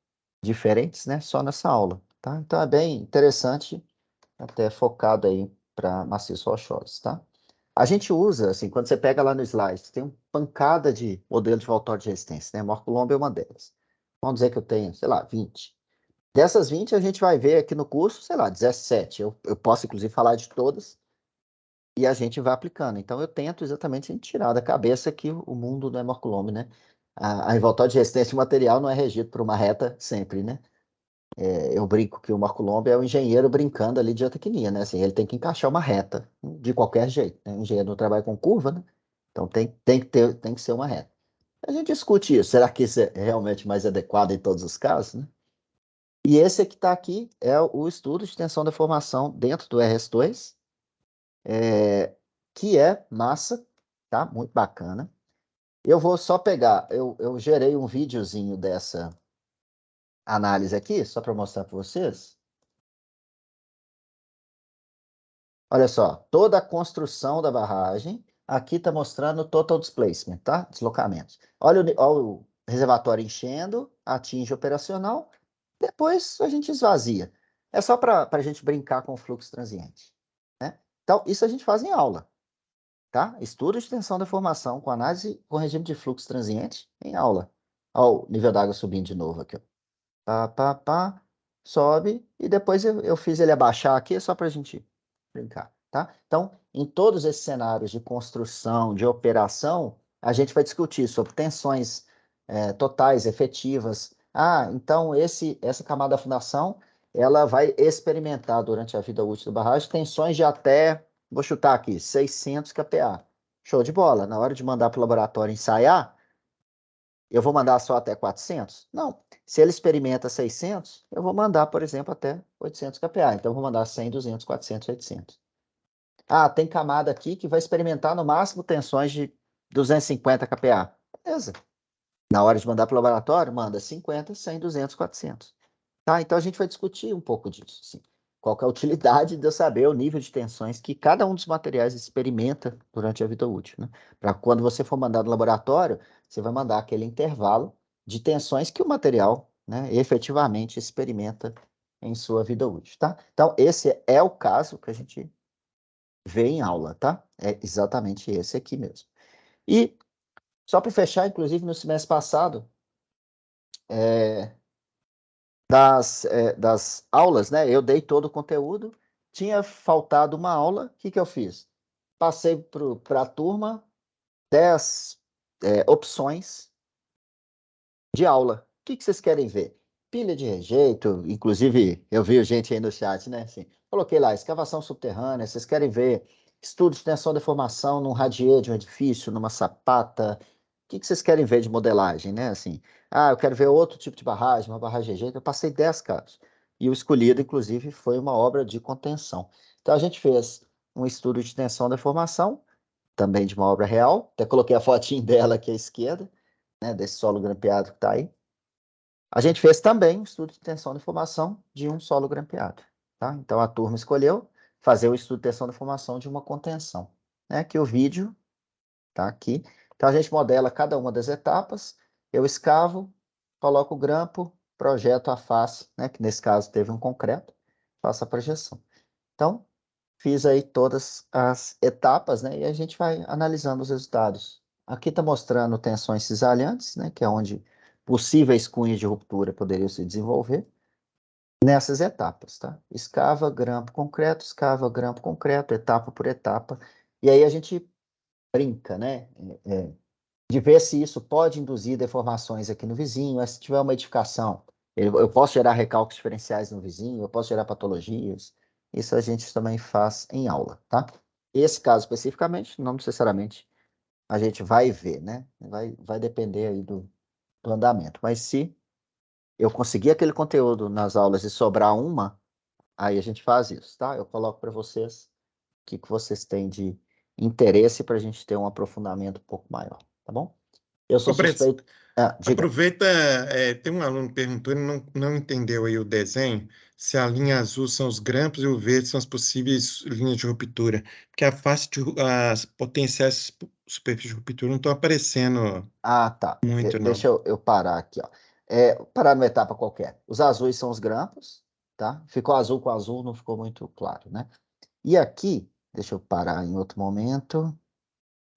diferentes, né? Só nessa aula, tá? Então, é bem interessante, até focado aí para maciços rochosos, tá? A gente usa, assim, quando você pega lá no slide, tem uma pancada de modelos de envoltório de resistência, né? Morcoulomb é uma delas. Vamos dizer que eu tenho, sei lá, 20. Dessas 20, a gente vai ver aqui no curso, sei lá, 17. Eu posso, inclusive, falar de todas e a gente vai aplicando. Então, eu tento exatamente tirar da cabeça que o mundo não é Morcoulomb, né? A envoltória de resistência de material não é regido por uma reta sempre, né? Eu brinco que o Morcoulomb é o engenheiro brincando ali de geotecnia, né? Assim, ele tem que encaixar uma reta de qualquer jeito, né? O engenheiro não trabalha com curva, né? Então, tem que ser uma reta. A gente discute isso. Será que isso é realmente mais adequado em todos os casos, né? E esse que está aqui é o estudo de tensão da formação dentro do RS2, que é massa, tá? Muito bacana. Eu vou só pegar, eu gerei um videozinho dessa análise aqui, só para mostrar para vocês. Olha só, toda a construção da barragem, aqui está mostrando o total displacement, tá? Deslocamentos. Olha o reservatório enchendo, atinge operacional, depois a gente esvazia. É só para a gente brincar com o fluxo transiente, né? Então, isso a gente faz em aula, tá? Estudo de tensão da formação com análise com regime de fluxo transiente em aula. Olha o nível d'água subindo de novo aqui, ó. Pá, pá, pá, sobe, e depois eu fiz ele abaixar aqui só para a gente brincar, tá? Então, em todos esses cenários de construção, de operação, a gente vai discutir sobre tensões totais, efetivas. Ah, então essa camada da fundação, ela vai experimentar durante a vida útil da barragem tensões de até, vou chutar aqui, 600 kPa. Show de bola. Na hora de mandar para o laboratório ensaiar, eu vou mandar só até 400? Não. Se ele experimenta 600, eu vou mandar, por exemplo, até 800 kPa. Então, eu vou mandar 100, 200, 400, 800. Ah, tem camada aqui que vai experimentar no máximo tensões de 250 kPa. Beleza. Na hora de mandar para o laboratório, manda 50, 100, 200, 400. Tá? Então, a gente vai discutir um pouco disso. Assim. Qual que é a utilidade de eu saber o nível de tensões que cada um dos materiais experimenta durante a vida útil. Né? Para quando você for mandar no laboratório, você vai mandar aquele intervalo de tensões que o material, né, efetivamente experimenta em sua vida útil. Tá? Então, esse é o caso que a gente vê em aula. Tá? É exatamente esse aqui mesmo. E, só para fechar, inclusive no semestre passado, das aulas, né? Eu dei todo o conteúdo, tinha faltado uma aula, o que eu fiz? Passei para a turma 10 opções de aula. O que vocês querem ver? Pilha de rejeito, inclusive eu vi gente aí no chat, né? Assim, coloquei lá, escavação subterrânea, vocês querem ver estudo de tensão e deformação num radier de um edifício, numa sapata, o que vocês querem ver de modelagem, né? Assim, eu quero ver outro tipo de barragem, uma barragem de rejeito. Eu passei 10 casos. E o escolhido, inclusive, foi uma obra de contenção. Então, a gente fez um estudo de tensão e deformação, também de uma obra real. Até coloquei a fotinho dela aqui à esquerda, né, desse solo grampeado que está aí. A gente fez também um estudo de tensão e deformação de um solo grampeado. Tá? Então, a turma escolheu fazer o estudo de tensão e deformação de uma contenção. Né? Que o vídeo tá aqui. Então, a gente modela cada uma das etapas. Eu escavo, coloco o grampo, projeto a face, né? Que nesse caso teve um concreto, faço a projeção. Então, fiz aí todas as etapas, né? E a gente vai analisando os resultados. Aqui está mostrando tensões cisalhantes, né? Que é onde possíveis cunhas de ruptura poderiam se desenvolver nessas etapas, tá? Escava, grampo concreto, etapa por etapa. E aí a gente brinca, né? De ver se isso pode induzir deformações aqui no vizinho, mas se tiver uma edificação, eu posso gerar recalques diferenciais no vizinho, eu posso gerar patologias. Isso a gente também faz em aula, tá? Esse caso especificamente, não necessariamente a gente vai ver, né? Vai depender aí do andamento. Mas se eu conseguir aquele conteúdo nas aulas e sobrar uma, aí a gente faz isso, tá? Eu coloco para vocês o que vocês têm de interesse para a gente ter um aprofundamento um pouco maior, tá bom? Eu sou Ô, Brett, suspeito. Diga. aproveita, tem um aluno que perguntou, ele não entendeu aí o desenho, se a linha azul são os grampos e o verde são as possíveis linhas de ruptura, porque as potenciais superfícies de ruptura não estão aparecendo Tá. muito, não. Deixa eu parar aqui, ó. Parar numa etapa qualquer. Os azuis são os grampos, tá? Ficou azul com azul, não ficou muito claro, né? E aqui, deixa eu parar em outro momento.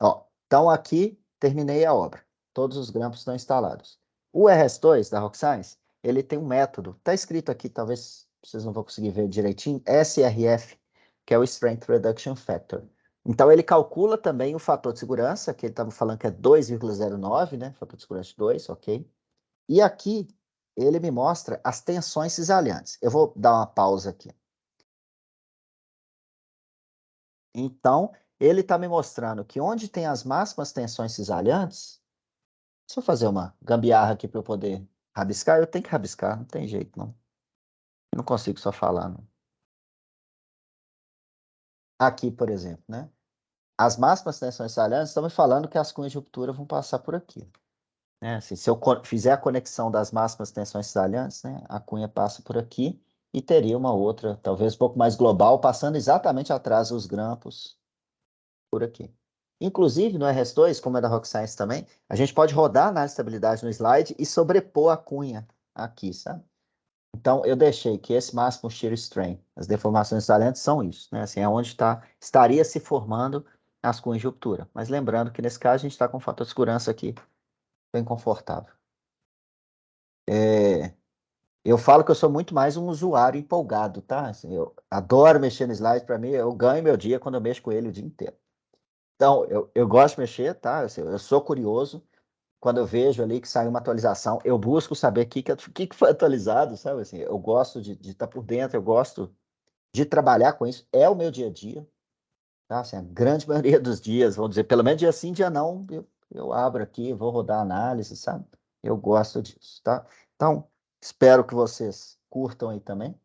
Ó, então aqui terminei a obra. Todos os grampos estão instalados. O RS2 da Rockscience, ele tem um método. Está escrito aqui, talvez vocês não vão conseguir ver direitinho, SRF, que é o Strength Reduction Factor. Então ele calcula também o fator de segurança, que ele estava falando que é 2,09, né? Fator de segurança de 2, ok. E aqui ele me mostra as tensões cisalhantes. Eu vou dar uma pausa aqui. Então, ele está me mostrando que onde tem as máximas tensões cisalhantes, deixa eu fazer uma gambiarra aqui para eu poder rabiscar. Eu tenho que rabiscar, não tem jeito, não. Eu não consigo só falar, não. Aqui, por exemplo, né? As máximas tensões cisalhantes estão me falando que as cunhas de ruptura vão passar por aqui. Né? Assim, se eu fizer a conexão das máximas tensões cisalhantes, né? A cunha passa por aqui e teria uma outra, talvez um pouco mais global, passando exatamente atrás dos grampos por aqui. Inclusive, no RS2, como é da Rockscience também, a gente pode rodar a análise de estabilidade no slide e sobrepor a cunha aqui, sabe? Então, eu deixei que esse máximo shear strain, as deformações salientes são isso, né? Assim, é onde estaria se formando as cunhas de ruptura. Mas lembrando que nesse caso a gente está com um fator de segurança aqui bem confortável. Eu falo que eu sou muito mais um usuário empolgado, tá? Assim, eu adoro mexer no slide, para mim, eu ganho meu dia quando eu mexo com ele o dia inteiro. Então, eu gosto de mexer, tá? Assim, eu sou curioso. Quando eu vejo ali que sai uma atualização, eu busco saber o que foi atualizado, sabe? Assim, eu gosto de estar por dentro, eu gosto de trabalhar com isso. É o meu dia a dia, tá? Assim, a grande maioria dos dias, vamos dizer, pelo menos dia sim, dia não, eu abro aqui, vou rodar a análise, sabe? Eu gosto disso, tá? Então, Espero que vocês curtam aí também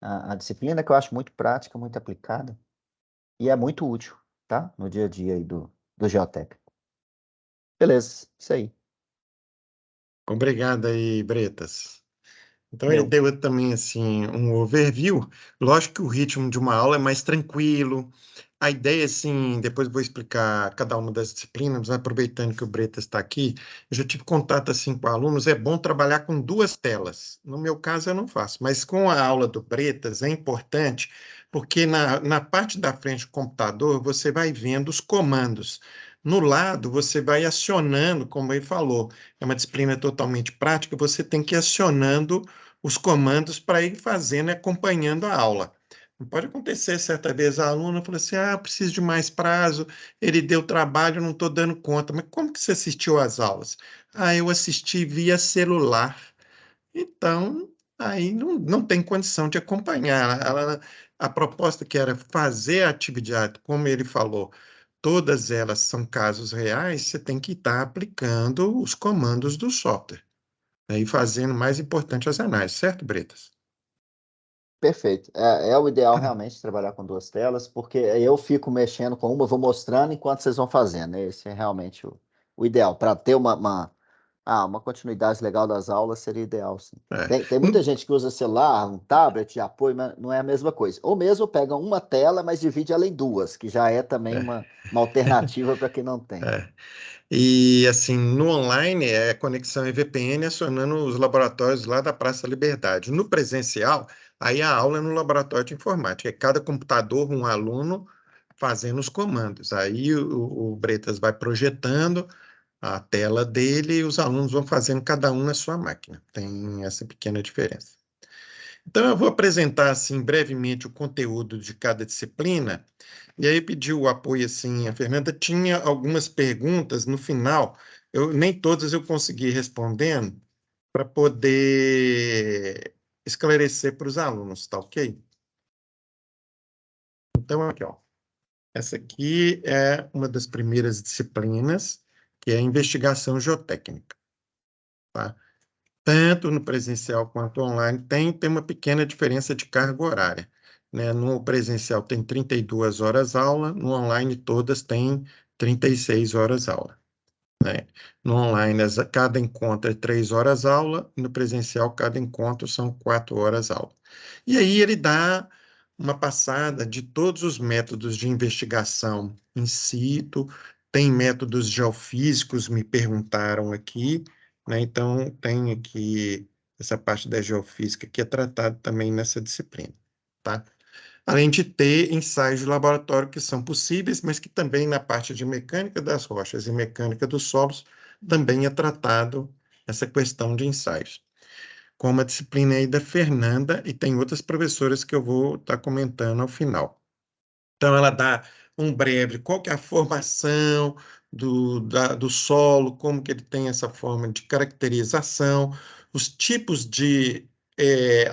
a disciplina, que eu acho muito prática, muito aplicada e é muito útil, tá? No dia a dia aí do geotécnico. Beleza, isso aí. Obrigado aí, Bretas. Então, ele Meu, deu também assim um overview. Lógico que o ritmo de uma aula é mais tranquilo. A ideia, assim, depois eu vou explicar cada uma das disciplinas, mas aproveitando que o Bretas está aqui, eu já tive contato assim com alunos, é bom trabalhar com duas telas. No meu caso, eu não faço, mas com a aula do Bretas é importante, porque na parte da frente do computador você vai vendo os comandos. No lado, você vai acionando, como ele falou, é uma disciplina totalmente prática, você tem que ir acionando os comandos para ir fazendo e acompanhando a aula. Não pode acontecer, certa vez a aluna falou assim, ah, preciso de mais prazo, ele deu trabalho, não estou dando conta. Mas como que você assistiu às aulas? Ah, eu assisti via celular. Então, aí não tem condição de acompanhar. A proposta que era fazer a atividade, como ele falou, todas elas são casos reais, você tem que estar aplicando os comandos do software, né, e fazendo, mais importante, as análises, certo, Bretas? perfeito. É o ideal realmente trabalhar com duas telas, porque eu fico mexendo com uma, vou mostrando enquanto vocês vão fazendo. Esse é realmente o ideal. Para ter uma continuidade legal das aulas, seria ideal, sim. É. Tem muita gente que usa celular, um tablet de apoio, mas não é a mesma coisa. Ou mesmo pega uma tela, mas divide ela em duas, que já é também É, uma alternativa para quem não tem. é. E assim, no online é conexão VPN acionando os laboratórios lá da Praça Liberdade. No presencial, aí a aula é no laboratório de informática. É cada computador, um aluno fazendo os comandos. Aí o Bretas vai projetando a tela dele e os alunos vão fazendo cada um na sua máquina. Tem essa pequena diferença. Então, eu vou apresentar assim brevemente o conteúdo de cada disciplina. E aí pediu o apoio assim, a Fernanda tinha algumas perguntas no final, nem todas eu consegui respondendo para poder esclarecer para os alunos, tá ok? Então, aqui, ó. Essa aqui é uma das primeiras disciplinas, que é a investigação geotécnica, tá? Tanto no presencial quanto online, tem uma pequena diferença de carga horária, né? No presencial tem 32 horas aula, no online todas têm 36 horas aula, né? No online, cada encontro é 3 horas aula, no presencial, cada encontro são 4 horas aula. E aí ele dá uma passada de todos os métodos de investigação in situ, tem métodos geofísicos, me perguntaram aqui, né? Então, tem aqui essa parte da geofísica que é tratada também nessa disciplina, tá? Além de ter ensaios de laboratório que são possíveis, mas que também na parte de mecânica das rochas e mecânica dos solos também é tratado essa questão de ensaios. Como a disciplina aí da Fernanda, e tem outras professoras que eu vou estar comentando ao final. Então, ela dá um breve, qual que é a formação do solo, como que ele tem essa forma de caracterização, os tipos de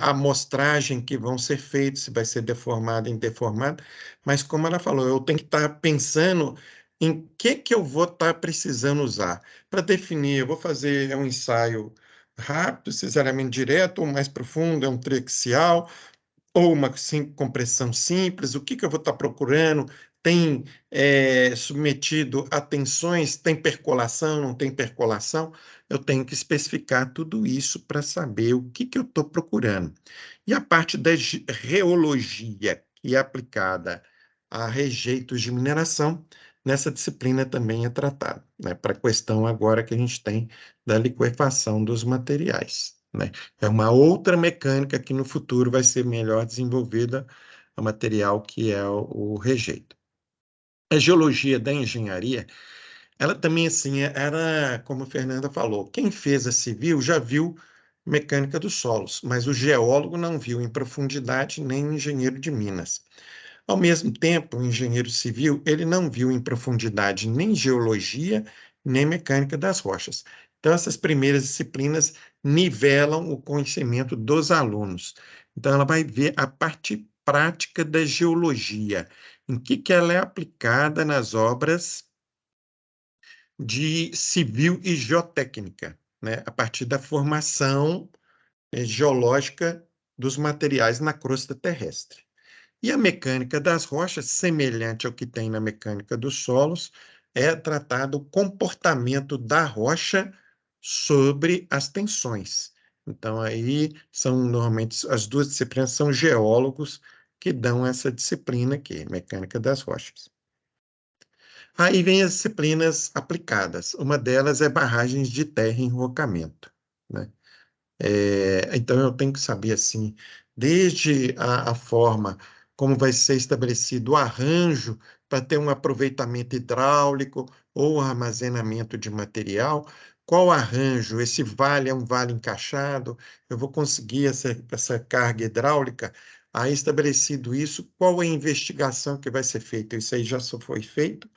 amostragem que vão ser feitos, se vai ser deformado, indeformado, mas como ela falou, eu tenho que estar pensando em que eu vou estar precisando usar. Para definir, eu vou fazer um ensaio rápido, cesariamente direto, ou mais profundo, é um triaxial, ou uma compressão simples, o que eu vou estar procurando, tem submetido a tensões, tem percolação, não tem percolação, eu tenho que especificar tudo isso para saber o que eu estou procurando. E a parte da reologia, que é aplicada a rejeitos de mineração, nessa disciplina também é tratada, né, para a questão agora que a gente tem da liquefação dos materiais, né? É uma outra mecânica que no futuro vai ser melhor desenvolvida, o material que é o rejeito. A geologia da engenharia, ela também, assim, era, como a Fernanda falou, quem fez a civil já viu mecânica dos solos, mas o geólogo não viu em profundidade nem o engenheiro de Minas. Ao mesmo tempo, o engenheiro civil, ele não viu em profundidade nem geologia, nem mecânica das rochas. Então, essas primeiras disciplinas nivelam o conhecimento dos alunos. Então, ela vai ver a parte prática da geologia, em que ela é aplicada nas obras de civil e geotécnica, né? A partir da formação geológica dos materiais na crosta terrestre. E a mecânica das rochas, semelhante ao que tem na mecânica dos solos, é tratar do comportamento da rocha sobre as tensões. Então, aí são normalmente as duas disciplinas são geólogos que dão essa disciplina aqui, mecânica das rochas. Aí vem as disciplinas aplicadas. Uma delas é barragens de terra e enrocamento, né? Então, eu tenho que saber, assim, desde a forma como vai ser estabelecido o arranjo para ter um aproveitamento hidráulico ou armazenamento de material, qual arranjo, esse vale é um vale encaixado, eu vou conseguir essa carga hidráulica, aí estabelecido isso, qual é a investigação que vai ser feita? Isso aí já só foi feito,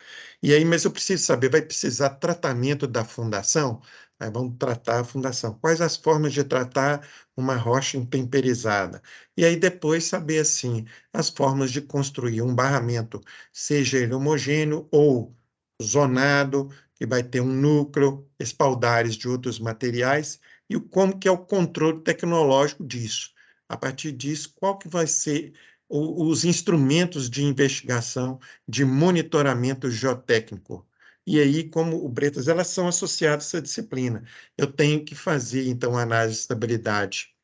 e aí, mas eu preciso saber, vai precisar tratamento da fundação? Aí vamos tratar a fundação. Quais as formas de tratar uma rocha intemperizada? E aí depois saber, assim, as formas de construir um barramento, seja ele homogêneo ou zonado, que vai ter um núcleo, espaldares de outros materiais, e como que é o controle tecnológico disso. A partir disso, qual que vai ser os instrumentos de investigação, de monitoramento geotécnico? E aí, como o Bretas, elas são associadas a essa disciplina. Eu tenho que fazer, então, análise de estabilidade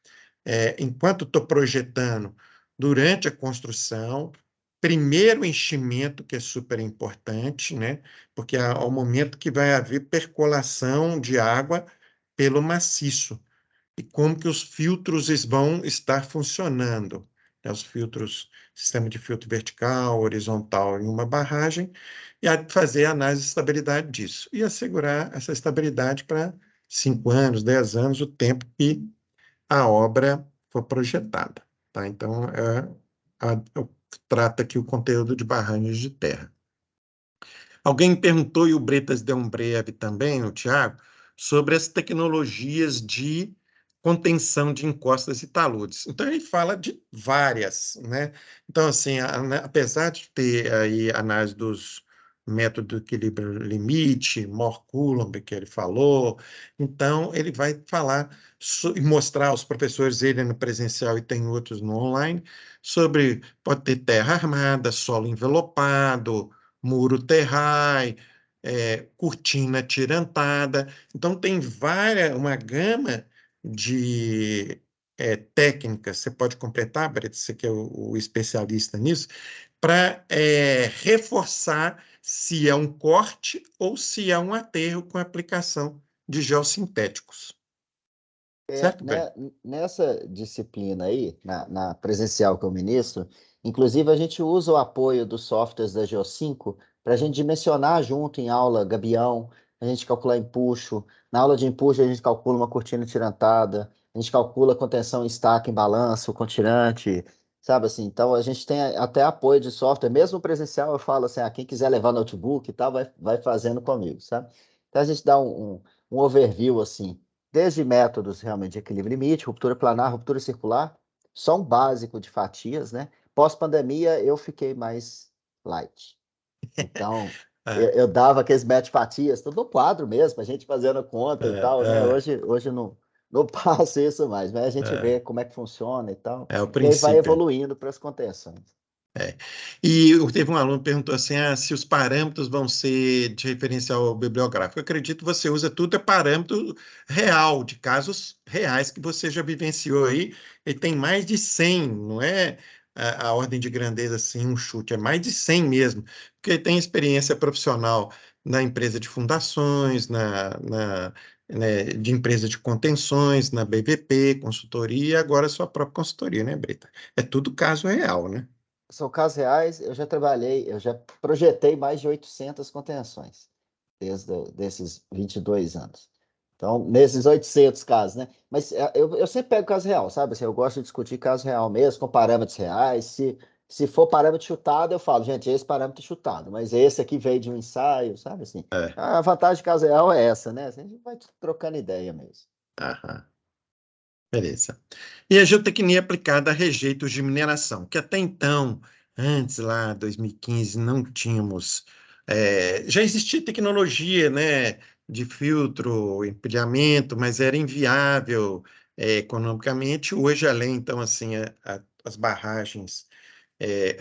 enquanto estou projetando, durante a construção, primeiro enchimento, que é super importante, né? Porque é o momento que vai haver percolação de água pelo maciço e como que os filtros vão estar funcionando, né? Os filtros, sistema de filtro vertical, horizontal em uma barragem, e fazer a análise de estabilidade disso, e assegurar essa estabilidade para 5 anos, 10 anos, o tempo que a obra for projetada. Tá? Então, trata aqui o conteúdo de barragens de terra. Alguém perguntou, e o Bretas deu um breve também, o Tiago, sobre as tecnologias de contenção de encostas e taludes. Então, ele fala de várias, né? Então, assim, apesar de ter aí a análise dos métodos do equilíbrio limite, Mohr-Coulomb, que ele falou, então, ele vai falar e mostrar aos professores, ele no presencial e tem outros no online, sobre, pode ter terra armada, solo envelopado, muro terrai, cortina tirantada. Então, tem uma gama de técnicas, você pode completar, Brett, você que é o especialista nisso, para reforçar se é um corte ou se é um aterro com aplicação de geossintéticos. Certo, Brett? Nessa disciplina aí, na presencial que eu ministro, inclusive a gente usa o apoio dos softwares da Geo5 para a gente dimensionar junto em aula gabião, a gente calcular empuxo. Na aula de empuxo a gente calcula uma cortina tirantada, a gente calcula contenção em estaque em balanço, com tirante, sabe assim? Então a gente tem até apoio de software, mesmo presencial eu falo assim, quem quiser levar notebook e tal, vai fazendo comigo, sabe? Então a gente dá um overview assim desde métodos realmente de equilíbrio limite, ruptura planar, ruptura circular, só um básico de fatias, né? Pós-pandemia eu fiquei mais light. Então, eu dava aqueles métodos de fatias, tudo no quadro mesmo, a gente fazendo conta e tal, né? Hoje não passo isso mais, mas a gente vê como é que funciona e tal. É o E aí vai princípio. evoluindo para as contenções. E teve um aluno que perguntou assim, se os parâmetros vão ser de referencial bibliográfico. Eu acredito que você usa tudo parâmetro real, de casos reais que você já vivenciou aí, e tem mais de 100, não é a ordem de grandeza assim, um chute, é mais de 100 mesmo, porque tem experiência profissional na empresa de fundações, né, de empresa de contenções, na BVP, consultoria, e agora a sua própria consultoria, né, Brita? É tudo caso real, né? São casos reais, eu já projetei mais de 800 contenções desses 22 anos. Então, nesses 800 casos, né? Mas eu sempre pego caso real, sabe? Assim, eu gosto de discutir caso real mesmo, com parâmetros reais. Se for parâmetro chutado, eu falo, gente, esse parâmetro é chutado, mas esse aqui veio de um ensaio, sabe assim? A vantagem de caso real é essa, né? A gente vai trocando ideia mesmo. Aham. Beleza. E a geotecnia aplicada a rejeitos de mineração, que até então, antes lá, 2015, não tínhamos. Já existia tecnologia, né, de filtro, empilhamento, mas era inviável economicamente. Hoje, além, então, assim, as barragens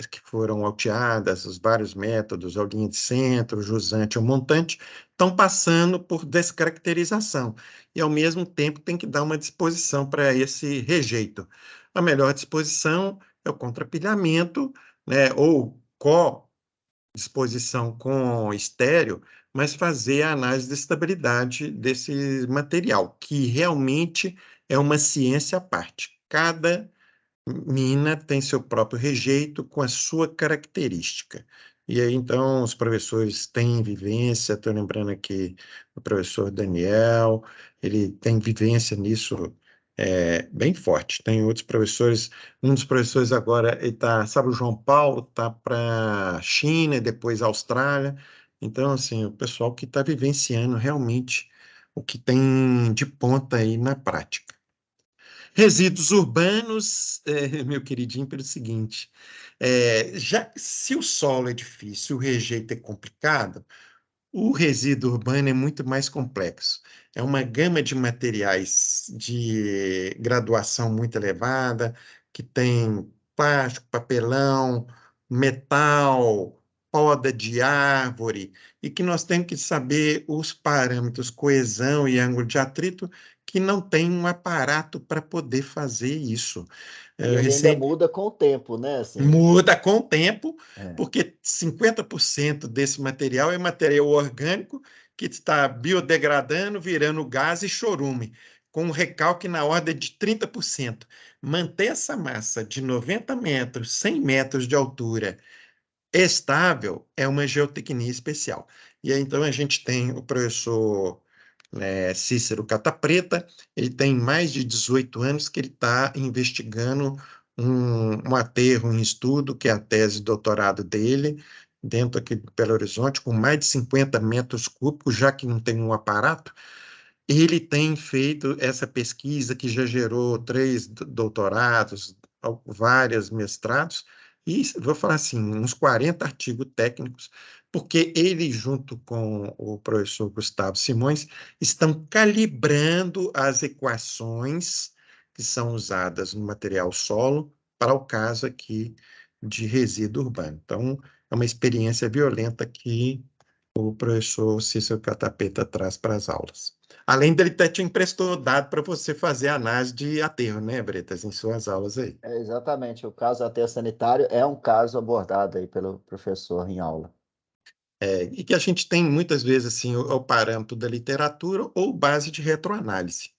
que foram alteadas, os vários métodos, a linha de centro, o jusante, o montante, estão passando por descaracterização. E, ao mesmo tempo, tem que dar uma disposição para esse rejeito. A melhor disposição é o contrapilhamento, né, ou disposição com estéreo, mas fazer a análise de estabilidade desse material, que realmente é uma ciência à parte. Cada mina tem seu próprio rejeito com a sua característica. E aí, então, os professores têm vivência, estou lembrando aqui o professor Daniel, ele tem vivência nisso bem forte. Tem outros professores, um dos professores agora, ele tá, sabe, o João Paulo está para a China e depois Austrália. Então, assim, o pessoal que está vivenciando realmente o que tem de ponta aí na prática. Resíduos urbanos, meu queridinho, pelo seguinte, já se o solo é difícil, o rejeito é complicado, o resíduo urbano é muito mais complexo. É uma gama de materiais de graduação muito elevada, que tem plástico, papelão, metal, poda de árvore, e que nós temos que saber os parâmetros coesão e ângulo de atrito, que não tem um aparato para poder fazer isso. E ele ainda muda com o tempo, né? Assim, Muda com o tempo, é. porque 50% desse material é material orgânico que está biodegradando, virando gás e chorume, com um recalque na ordem de 30%. Manter essa massa de 90 metros, 100 metros de altura estável é uma geotecnia especial. E aí, então, a gente tem o professor Cícero Cata Preta, ele tem mais de 18 anos que ele está investigando um aterro em estudo, que é a tese de doutorado dele, dentro aqui de Belo Horizonte, com mais de 50 metros cúbicos, já que não tem um aparato. Ele tem feito essa pesquisa que já gerou 3 doutorados, vários mestrados, e vou falar assim, uns 40 artigos técnicos, porque ele, junto com o professor Gustavo Simões, estão calibrando as equações que são usadas no material solo para o caso aqui de resíduo urbano. Então, é uma experiência violenta que o professor Cícero Catapeta traz para as aulas. Além dele ter te emprestou dado para você fazer análise de aterro, né, Bretas, em suas aulas aí. Exatamente, o caso aterro sanitário é um caso abordado aí pelo professor em aula. E que a gente tem muitas vezes assim, o parâmetro da literatura ou base de retroanálise.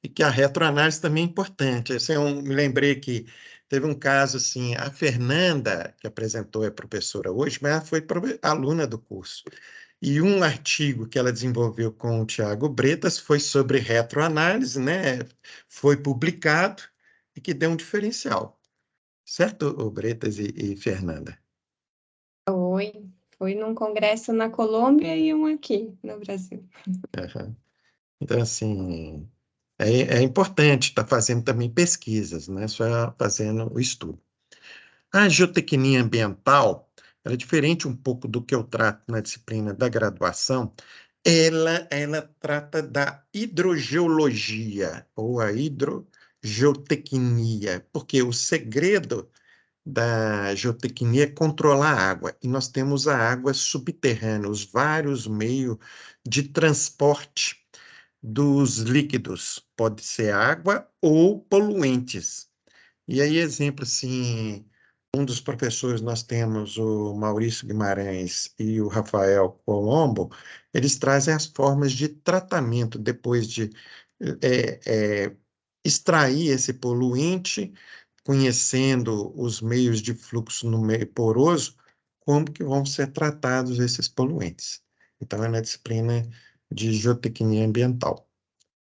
E que a retroanálise também é importante. Assim, eu me lembrei que teve um caso assim, a Fernanda, que apresentou, é professora hoje, mas ela foi aluna do curso. E um artigo que ela desenvolveu com o Tiago Bretas foi sobre retroanálise, né? Foi publicado e que deu um diferencial. Certo, o Bretas e Fernanda? Foi num congresso na Colômbia e um aqui no Brasil. Aham. Então, assim, é importante estar fazendo também pesquisas, não é só fazendo o estudo. A geotecnia ambiental, ela é diferente um pouco do que eu trato na disciplina da graduação. Ela trata da hidrogeologia, ou a hidrogeotecnia, porque o segredo da geotecnia é controlar a água, e nós temos a água subterrânea, os vários meios de transporte dos líquidos, pode ser água ou poluentes. E aí, exemplo, assim, um dos professores, nós temos o Maurício Guimarães e o Rafael Colombo, eles trazem as formas de tratamento depois de é, é, extrair esse poluente, conhecendo os meios de fluxo no meio poroso, como que vão ser tratados esses poluentes. Então, é na disciplina de geotecnia ambiental.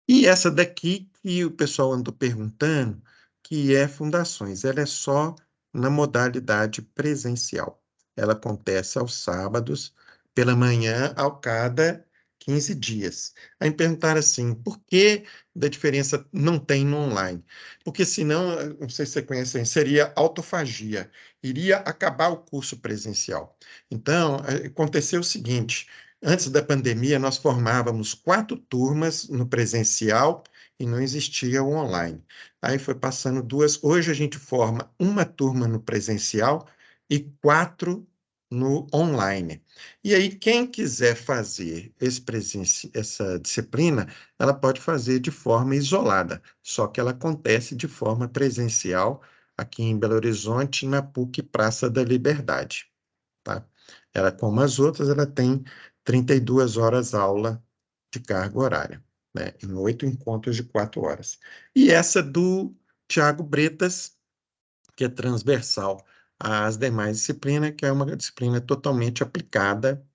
E essa daqui que o pessoal andou perguntando, que é fundações, ela é só na modalidade presencial. Ela acontece aos sábados, pela manhã, ao cada 15 dias. Aí me perguntaram assim, por que da diferença não tem no online? Porque senão, não sei se você conhece, seria autofagia, iria acabar o curso presencial. Então, aconteceu o seguinte, antes da pandemia, nós formávamos 4 turmas no presencial e não existia o online. Aí foi passando duas. Hoje a gente forma uma turma no presencial e 4 no online. E aí, quem quiser fazer essa disciplina, ela pode fazer de forma isolada, só que ela acontece de forma presencial aqui em Belo Horizonte, na PUC Praça da Liberdade, tá? Ela, como as outras, ela tem 32 horas aula de carga horária, né? Em 8 encontros de 4 horas. E essa do Tiago Bretas, que é transversal às demais disciplinas, que é uma disciplina totalmente aplicada,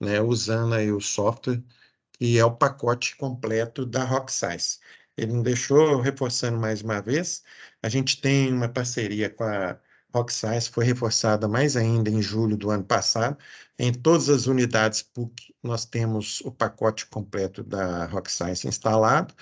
né? Usando aí o software, que é o pacote completo da Rock Science. Ele não deixou, reforçando mais uma vez, a gente tem uma parceria com a Rock Science, foi reforçada mais ainda em julho do ano passado. Em todas as unidades PUC, nós temos o pacote completo da Rock Science instalado,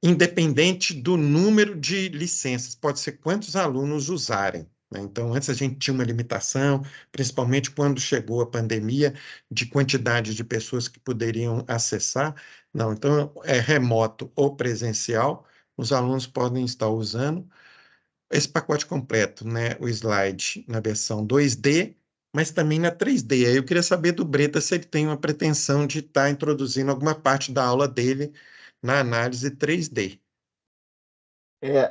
independente do número de licenças, pode ser quantos alunos usarem, né? Então, antes a gente tinha uma limitação, principalmente quando chegou a pandemia, de quantidade de pessoas que poderiam acessar. Não, então, é remoto ou presencial, os alunos podem estar usando esse pacote completo, né? O slide na versão 2D, mas também na 3D. Aí eu queria saber do Breta se ele tem uma pretensão de estar introduzindo alguma parte da aula dele na análise 3D.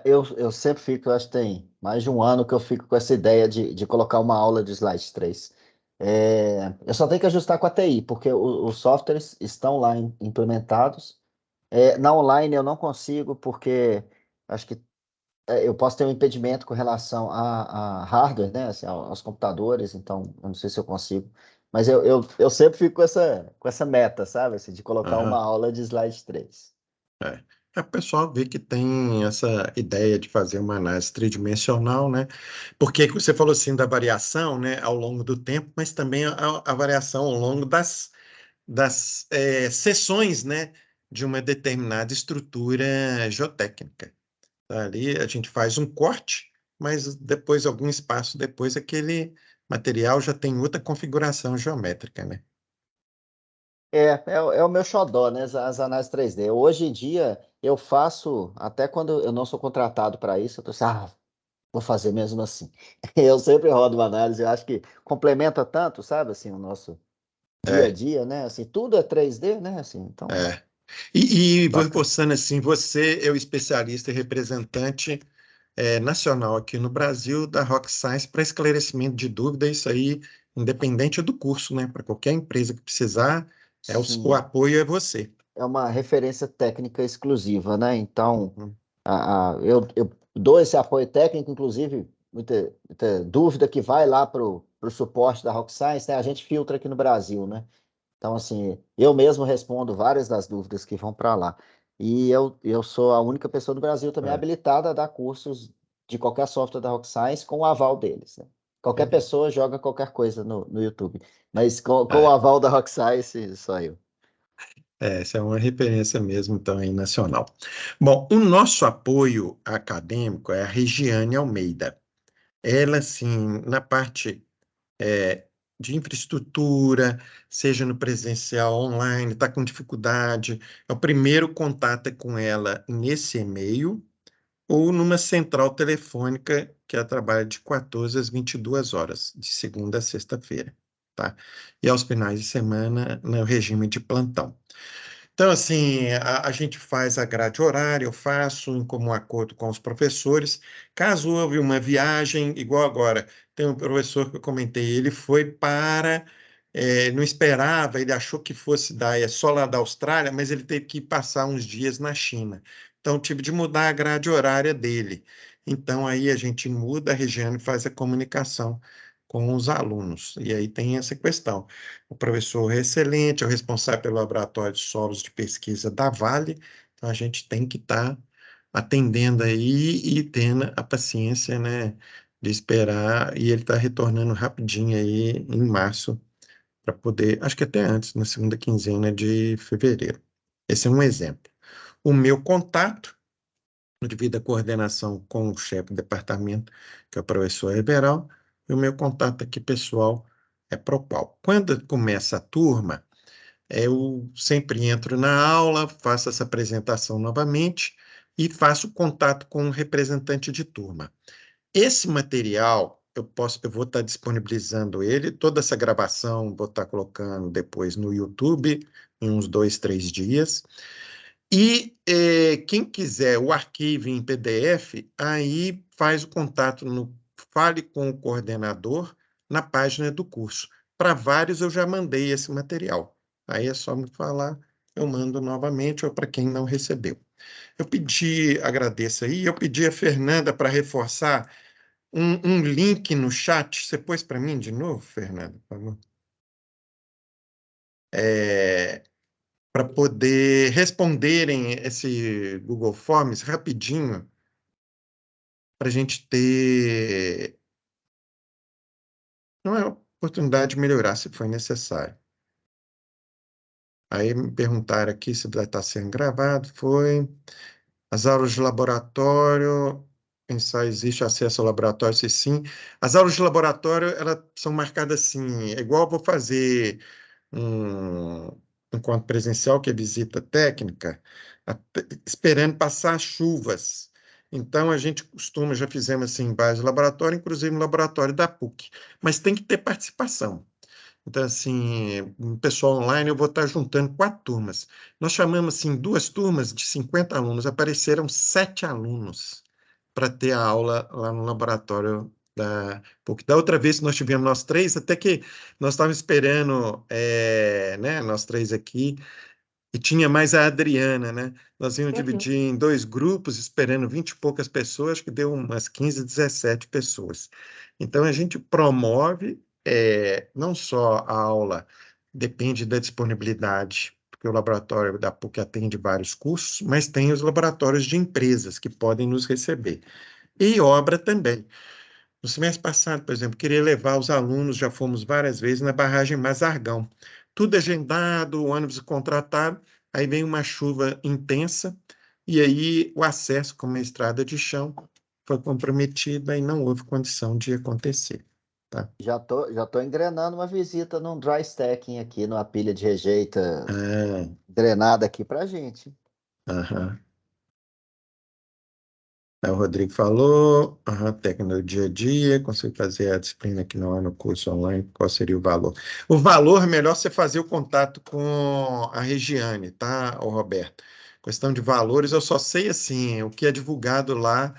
Eu sempre fico, eu acho que tem mais de um ano que eu fico com essa ideia de colocar uma aula de Slide 3. Eu só tenho que ajustar com a TI, porque os softwares estão lá implementados. Na online eu não consigo, porque acho que eu posso ter um impedimento com relação a hardware, né, assim, aos computadores, então eu não sei se eu consigo. Mas eu sempre fico com essa meta, sabe, assim, de colocar uma Aham, aula de Slide 3. é. O pessoal vê que tem essa ideia de fazer uma análise tridimensional, né? Porque você falou assim da variação, né, ao longo do tempo, mas também a variação ao longo das seções, né, de uma determinada estrutura geotécnica. Ali a gente faz um corte, mas depois, algum espaço depois, aquele material já tem outra configuração geométrica, né? É o meu xodó, né? As análises 3D. Hoje em dia, eu faço, até quando eu não sou contratado para isso, eu tô assim, vou fazer mesmo assim. Eu sempre rodo uma análise, eu acho que complementa tanto, sabe, assim, o nosso dia a É, dia, né? Assim, tudo é 3D, né? Assim, então, é. E vou bacana. reforçando assim, você é o especialista e representante nacional aqui no Brasil da Rock Science para esclarecimento de dúvidas, isso aí, independente do curso, né? Para qualquer empresa que precisar, o Sim, apoio é você. é uma referência técnica exclusiva, né? Então, Uhum. eu dou esse apoio técnico, inclusive, muita dúvida que vai lá para o suporte da Rock Science, né? A gente filtra aqui no Brasil, né? Então, assim, eu mesmo respondo várias das dúvidas que vão para lá. E eu sou a única pessoa do Brasil também É, habilitada a dar cursos de qualquer software da Rock Science com o aval deles, né? Qualquer beleza. pessoa joga qualquer coisa no YouTube, mas com o É, aval da Rock Science, só eu. essa é uma referência mesmo também nacional. Bom, o nosso apoio acadêmico é a Regiane Almeida. Ela, sim, na parte é, de infraestrutura, seja no presencial, online, está com dificuldade, é o primeiro contato é com ela nesse e-mail ou numa central telefônica que ela trabalha de 14 às 22 horas, de segunda a sexta-feira, tá? E aos finais de semana, no regime de plantão. Então, assim, a gente faz a grade horária, eu faço em comum acordo com os professores. Caso houve uma viagem, igual agora, tem um professor que eu comentei, ele foi não esperava, ele achou que fosse só lá da Austrália, mas ele teve que passar uns dias na China. Então, tive de mudar a grade horária dele. Então, aí a gente muda a região e faz a comunicação com os alunos. E aí tem essa questão. O professor é excelente, é o responsável pelo laboratório de solos de pesquisa da Vale, então a gente tem que estar atendendo aí e tendo a paciência, né, de esperar, e ele está retornando rapidinho aí em março, para poder, acho que até antes, na segunda quinzena de fevereiro. Esse é um exemplo. O meu contato, devido à coordenação com o chefe do departamento, que é o professor Everal, e o meu contato aqui pessoal é Propal. Quando começa a turma, eu sempre entro na aula, faço essa apresentação novamente e faço contato com o representante de turma. Esse material, eu vou estar disponibilizando ele, toda essa gravação, vou estar colocando depois no YouTube, em uns 2, 3 dias. E quem quiser o arquivo em PDF, aí faz o contato no Fale com o Coordenador na página do curso. Para vários eu já mandei esse material. Aí é só me falar, eu mando novamente, ou para quem não recebeu. Agradeço aí, eu pedi a Fernanda para reforçar um link no chat. Você pôs para mim de novo, Fernanda, por favor? Para poder responderem esse Google Forms rapidinho, para a gente ter uma oportunidade de melhorar se for necessário. Aí me perguntaram aqui se vai estar sendo gravado. Foi. As aulas de laboratório, ensaio, existe acesso ao laboratório, se sim. As aulas de laboratório, elas são marcadas assim, é igual eu vou fazer um encontro presencial, que é visita técnica, esperando passar as chuvas. Então, a gente costuma, já fizemos assim em vários laboratórios, inclusive no laboratório da PUC, mas tem que ter participação. Então, assim, o pessoal online, eu vou estar juntando 4 turmas. Nós chamamos, assim, 2 turmas de 50 alunos. Apareceram 7 alunos para ter a aula lá no laboratório da PUC. Da outra vez que nós tivemos nós 3, até que nós estávamos esperando, né, nós 3 aqui, e tinha mais a Adriana, né? Nós íamos dividir em 2 grupos, esperando 20 e poucas pessoas, acho que deu umas 15, 17 pessoas. Então, a gente promove não só a aula, depende da disponibilidade, porque o laboratório da PUC atende vários cursos, mas tem os laboratórios de empresas que podem nos receber. E obra também. No semestre passado, por exemplo, queria levar os alunos, já fomos várias vezes na barragem Mazargão. Tudo agendado, o ônibus contratado, aí vem uma chuva intensa, e aí o acesso, como é estrada de chão, foi comprometido e não houve condição de acontecer. Tá? Já tô engrenando uma visita num dry stacking aqui, numa pilha de rejeita Ah, drenada aqui pra gente. aham. Aí o Rodrigo falou, técnica do dia a dia, consigo fazer a disciplina que não é no curso online, qual seria o valor? O valor é melhor você fazer o contato com a Regiane, tá, ô Roberto? Questão de valores, eu só sei assim, o que é divulgado lá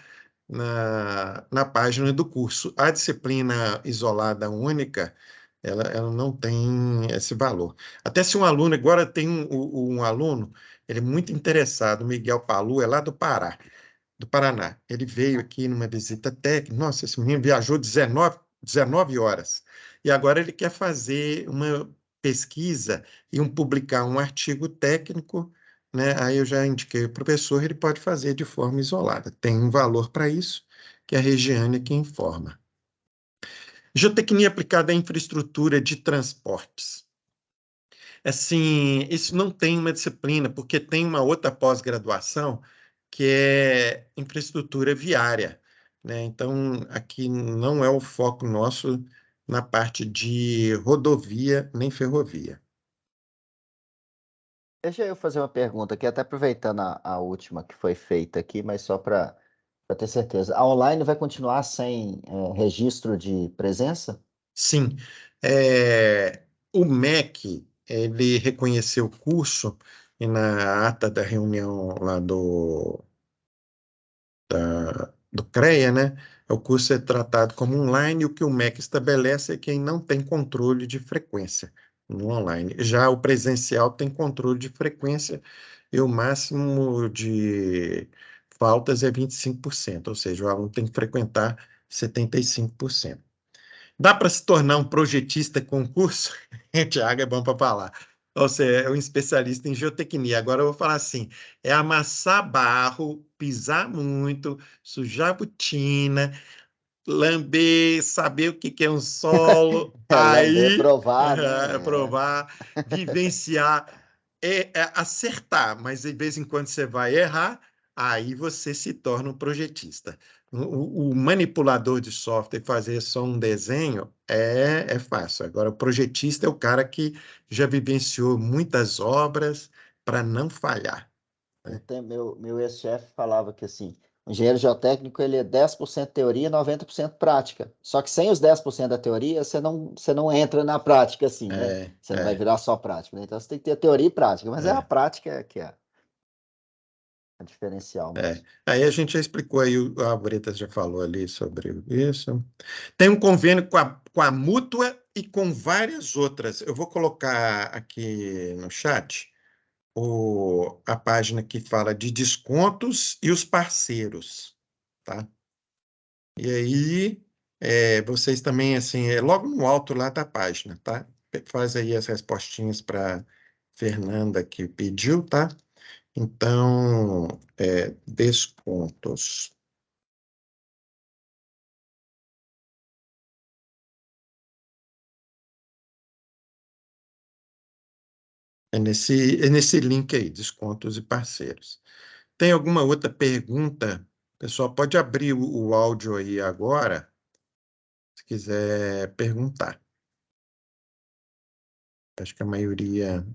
na página do curso. A disciplina isolada única, ela não tem esse valor. Até se um aluno, agora tem um aluno, ele é muito interessado, o Miguel Palu, é lá do Paraná. Ele veio aqui numa visita técnica. Nossa, esse menino viajou 19 horas. E agora ele quer fazer uma pesquisa e publicar um artigo técnico, né? Aí eu já indiquei o professor, ele pode fazer de forma isolada. Tem um valor para isso, que é a Regiane que informa. Geotecnia aplicada à infraestrutura de transportes. Assim, isso não tem uma disciplina, porque tem uma outra pós-graduação que é infraestrutura viária, né? Então, aqui não é o foco nosso na parte de rodovia nem ferrovia. Deixa eu fazer uma pergunta aqui, até aproveitando a última que foi feita aqui, mas só para ter certeza. A online vai continuar sem registro de presença? Sim, o MEC, ele reconheceu o curso e na ata da reunião lá do CREA, né? O curso é tratado como online e o que o MEC estabelece é quem não tem controle de frequência no online. Já o presencial tem controle de frequência e o máximo de faltas é 25%, ou seja, o aluno tem que frequentar 75%. Dá para se tornar um projetista com curso? Tiago, é bom para falar. Ou seja, é um especialista em geotecnia. Agora eu vou falar assim: é amassar barro, pisar muito, sujar botina, lamber, saber o que é um solo, Lamber, aí provar, né? provar, vivenciar, acertar, mas de vez em quando você vai errar, aí você se torna um projetista. O manipulador de software fazer só um desenho é fácil. Agora, o projetista é o cara que já vivenciou muitas obras para não falhar. Meu ex-chefe falava que assim, o engenheiro geotécnico ele é 10% teoria e 90% prática. Só que sem os 10% da teoria, você não entra na prática assim, né? É, Você não vai é, virar só prático, né? Então você tem que ter teoria e prática, mas é a é, prática que é a diferencial é. mesmo. Aí a gente já explicou aí, a Bretas já falou ali sobre isso. Tem um convênio com a Mútua e com várias outras. Eu vou colocar aqui no chat a página que fala de descontos e os parceiros, tá? E aí, vocês também, assim, logo no alto lá da página, tá? Faz aí as respostinhas para Fernanda que pediu, tá? Então, descontos. É nesse link aí, descontos e parceiros. Tem alguma outra pergunta? Pessoal, pode abrir o áudio aí agora, se quiser perguntar. Acho que a maioria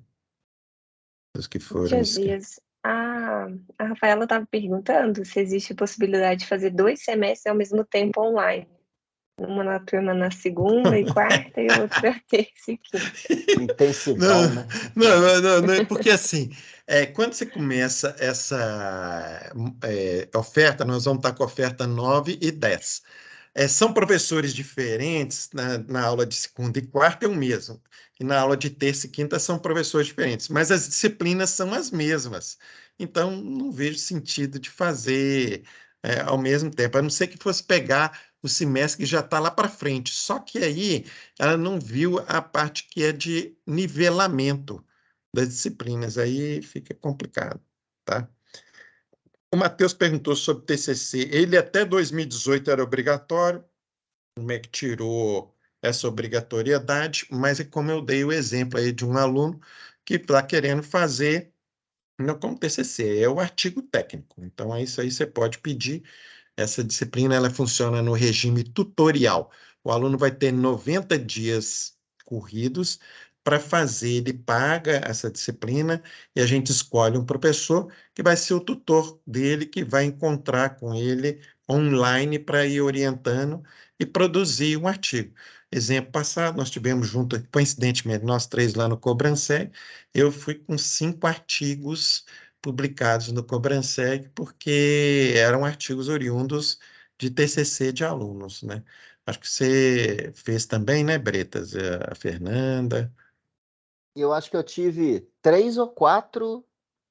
dos que foram Josias, a Rafaela estava perguntando se existe possibilidade de fazer 2 semestres ao mesmo tempo online. Uma na turma na segunda e quarta e outra terça e quinta. O intensivão, Não, né? não, porque assim, quando você começa essa oferta, nós vamos estar com a oferta 9 e 10. São professores diferentes, na aula de segunda e quarta é o mesmo, e na aula de terça e quinta são professores diferentes, mas as disciplinas são as mesmas. Então, não vejo sentido de fazer ao mesmo tempo, a não ser que fosse pegar o semestre que já está lá para frente. Só que aí ela não viu a parte que é de nivelamento das disciplinas, aí fica complicado, tá? O Matheus perguntou sobre TCC. Ele até 2018 era obrigatório, como é que tirou essa obrigatoriedade, mas é como eu dei o exemplo aí de um aluno que está querendo fazer, não como TCC, é o artigo técnico. Então, é isso aí você pode pedir. Essa disciplina ela funciona no regime tutorial. O aluno vai ter 90 dias corridos para fazer, ele paga essa disciplina e a gente escolhe um professor que vai ser o tutor dele, que vai encontrar com ele online para ir orientando e produzir um artigo. Exemplo passado, nós tivemos junto, coincidentemente, nós três lá no Cobranseg, eu fui com 5 artigos publicados no Cobranseg, porque eram artigos oriundos de TCC de alunos, né? Acho que você fez também, né, Bretas? A Fernanda. Eu acho que eu tive 3 ou 4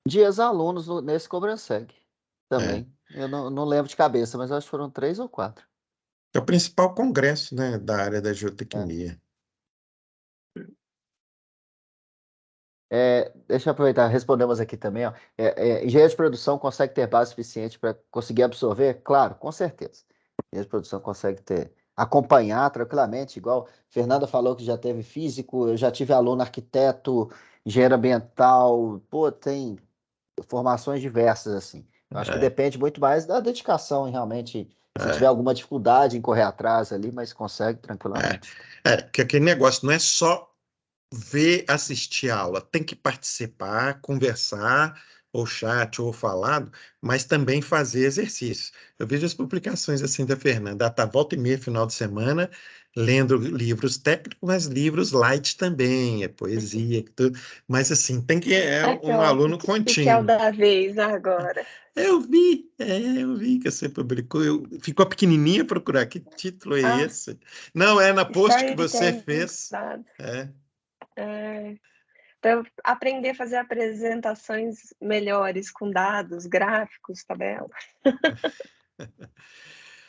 dias alunos nesse Cobranseg É. também. Eu não lembro de cabeça, mas acho que foram 3 ou 4. É o principal congresso, né, da área da É. geotecnia. Deixa eu aproveitar, respondemos aqui também, ó. Engenheiro de produção consegue ter base suficiente para conseguir absorver? Claro, com certeza. Engenheiro de produção consegue acompanhar tranquilamente, igual Fernanda falou que já teve físico, eu já tive aluno arquiteto, engenheiro ambiental, pô, tem formações diversas, assim. Eu acho que É, depende muito mais da dedicação, e realmente, se tiver é, alguma dificuldade em correr atrás ali, mas consegue é. tranquilamente. Porque aquele negócio não é só ver, assistir a aula, tem que participar, conversar, ou chat, ou falado, mas também fazer exercícios. Eu vejo as publicações assim da Fernanda, tá volta e meia, final de semana, lendo livros técnicos, mas livros light também, poesia, tudo. Mas assim, tem que Aqui, um ó, aluno o que é o contínuo. da vez agora. Eu vi que você publicou. Ficou pequenininha procurar. Que título é Ah, esse? Não, é na post que você storytelling. fez. É. Para eu aprender a fazer apresentações melhores com dados, gráficos, tabela.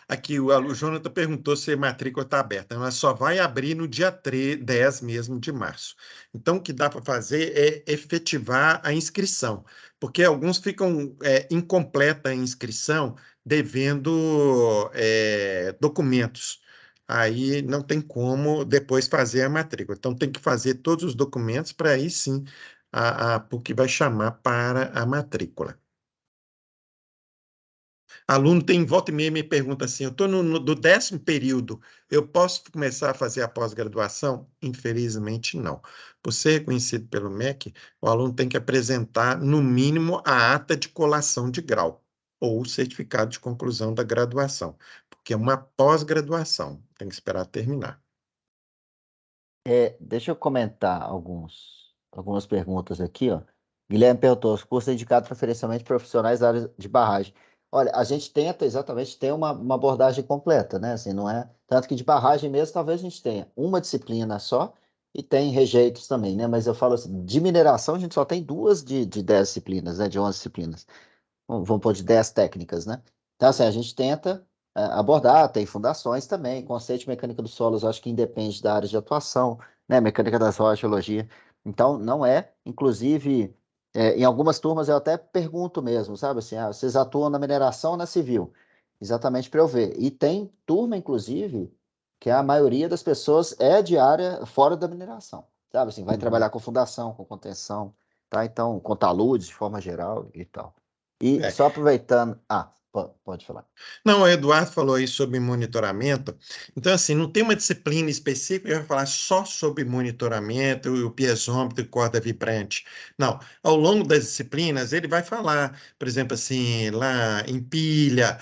Aqui, o Jonathan perguntou se a matrícula está aberta. Ela só vai abrir no dia 10 mesmo de março. Então, o que dá para fazer é efetivar a inscrição, porque alguns ficam incompleta a inscrição, devendo documentos. Aí não tem como depois fazer a matrícula. Então, tem que fazer todos os documentos para aí sim a PUC vai chamar para a matrícula. Aluno tem volta e meia me pergunta assim, eu estou do 10º período, eu posso começar a fazer a pós-graduação? Infelizmente, não. Por ser reconhecido pelo MEC, o aluno tem que apresentar, no mínimo, a ata de colação de grau ou o certificado de conclusão da graduação, porque é uma pós-graduação, tem que esperar terminar. Deixa eu comentar algumas perguntas aqui, ó. Guilherme perguntou: os cursos indicados preferencialmente profissionais da área de barragem. Olha, a gente tenta exatamente ter uma abordagem completa, né? Assim, não é tanto que de barragem mesmo, talvez a gente tenha uma disciplina só e tem rejeitos também, né? Mas eu falo assim, de mineração a gente só tem duas de 10 disciplinas, né? De 11 disciplinas. Vamos pôr de 10 técnicas, né? Então, assim, a gente tenta abordar, tem fundações também, conceito de mecânica dos solos, eu acho que independe da área de atuação, né? Mecânica das rochas, geologia. Então, não é, inclusive, em algumas turmas eu até pergunto mesmo, sabe assim, vocês atuam na mineração ou na civil? Exatamente para eu ver. E tem turma, inclusive, que a maioria das pessoas é de área fora da mineração, sabe assim, vai Uhum. trabalhar com fundação, com contenção, tá? Então, com taludes de forma geral e tal. E É. só aproveitando. Pode falar. Não, o Eduardo falou aí sobre monitoramento. Então, assim, não tem uma disciplina específica que vai falar só sobre monitoramento, o piezômetro e corda vibrante. Não, ao longo das disciplinas, ele vai falar, por exemplo, assim, lá em pilha,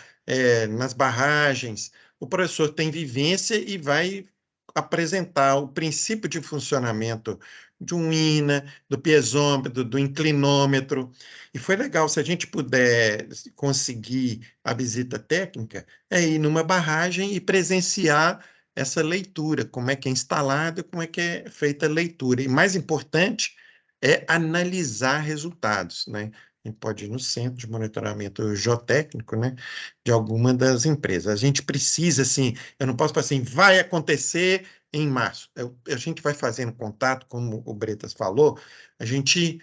nas barragens, o professor tem vivência e vai apresentar o princípio de funcionamento de um INA, do piezômetro, do inclinômetro. E foi legal, se a gente puder conseguir a visita técnica é ir numa barragem e presenciar essa leitura, como é que é instalado, como é que é feita a leitura. E mais importante é analisar resultados, né? A gente pode ir no centro de monitoramento geotécnico, né, de alguma das empresas. A gente precisa, assim, eu não posso falar assim, vai acontecer em março. A gente vai fazendo contato, como o Bretas falou, a gente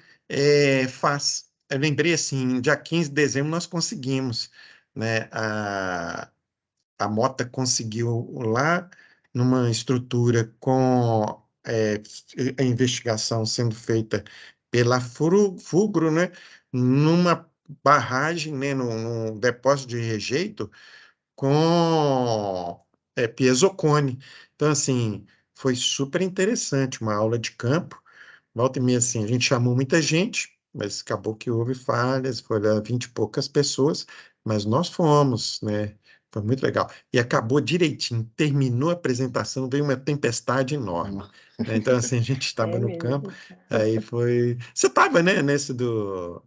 faz. Eu lembrei assim, dia 15 de dezembro nós conseguimos, né? A Mota conseguiu lá, numa estrutura com a investigação sendo feita pela Fugro, né? Numa barragem, né? Num depósito de rejeito com piezocone. Então, assim, foi super interessante, uma aula de campo. Volta e meia, assim, a gente chamou muita gente, mas acabou que houve falhas, foram 20 e poucas pessoas, mas nós fomos, né? Foi muito legal. E acabou direitinho, terminou a apresentação, veio uma tempestade enorme, né? Então, assim, a gente estava É no campo, mesmo. aí foi... Você estava, né, nesse do...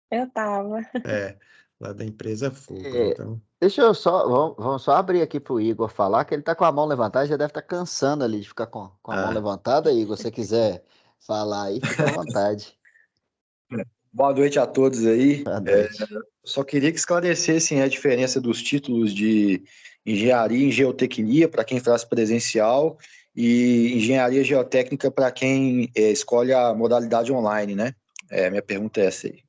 Eu tava. É, lá da empresa Fulcro, É, então... deixa eu só. Vamos só abrir aqui para o Igor falar, que ele está com a mão levantada, já deve estar cansando ali de ficar com a mão Ah, levantada, Igor. Se você quiser falar aí, fica à vontade. Boa noite a todos aí. Boa noite. Só queria que esclarecessem a diferença dos títulos de engenharia e geotecnia para quem faz presencial e engenharia geotécnica para quem escolhe a modalidade online, né? Minha pergunta é essa aí.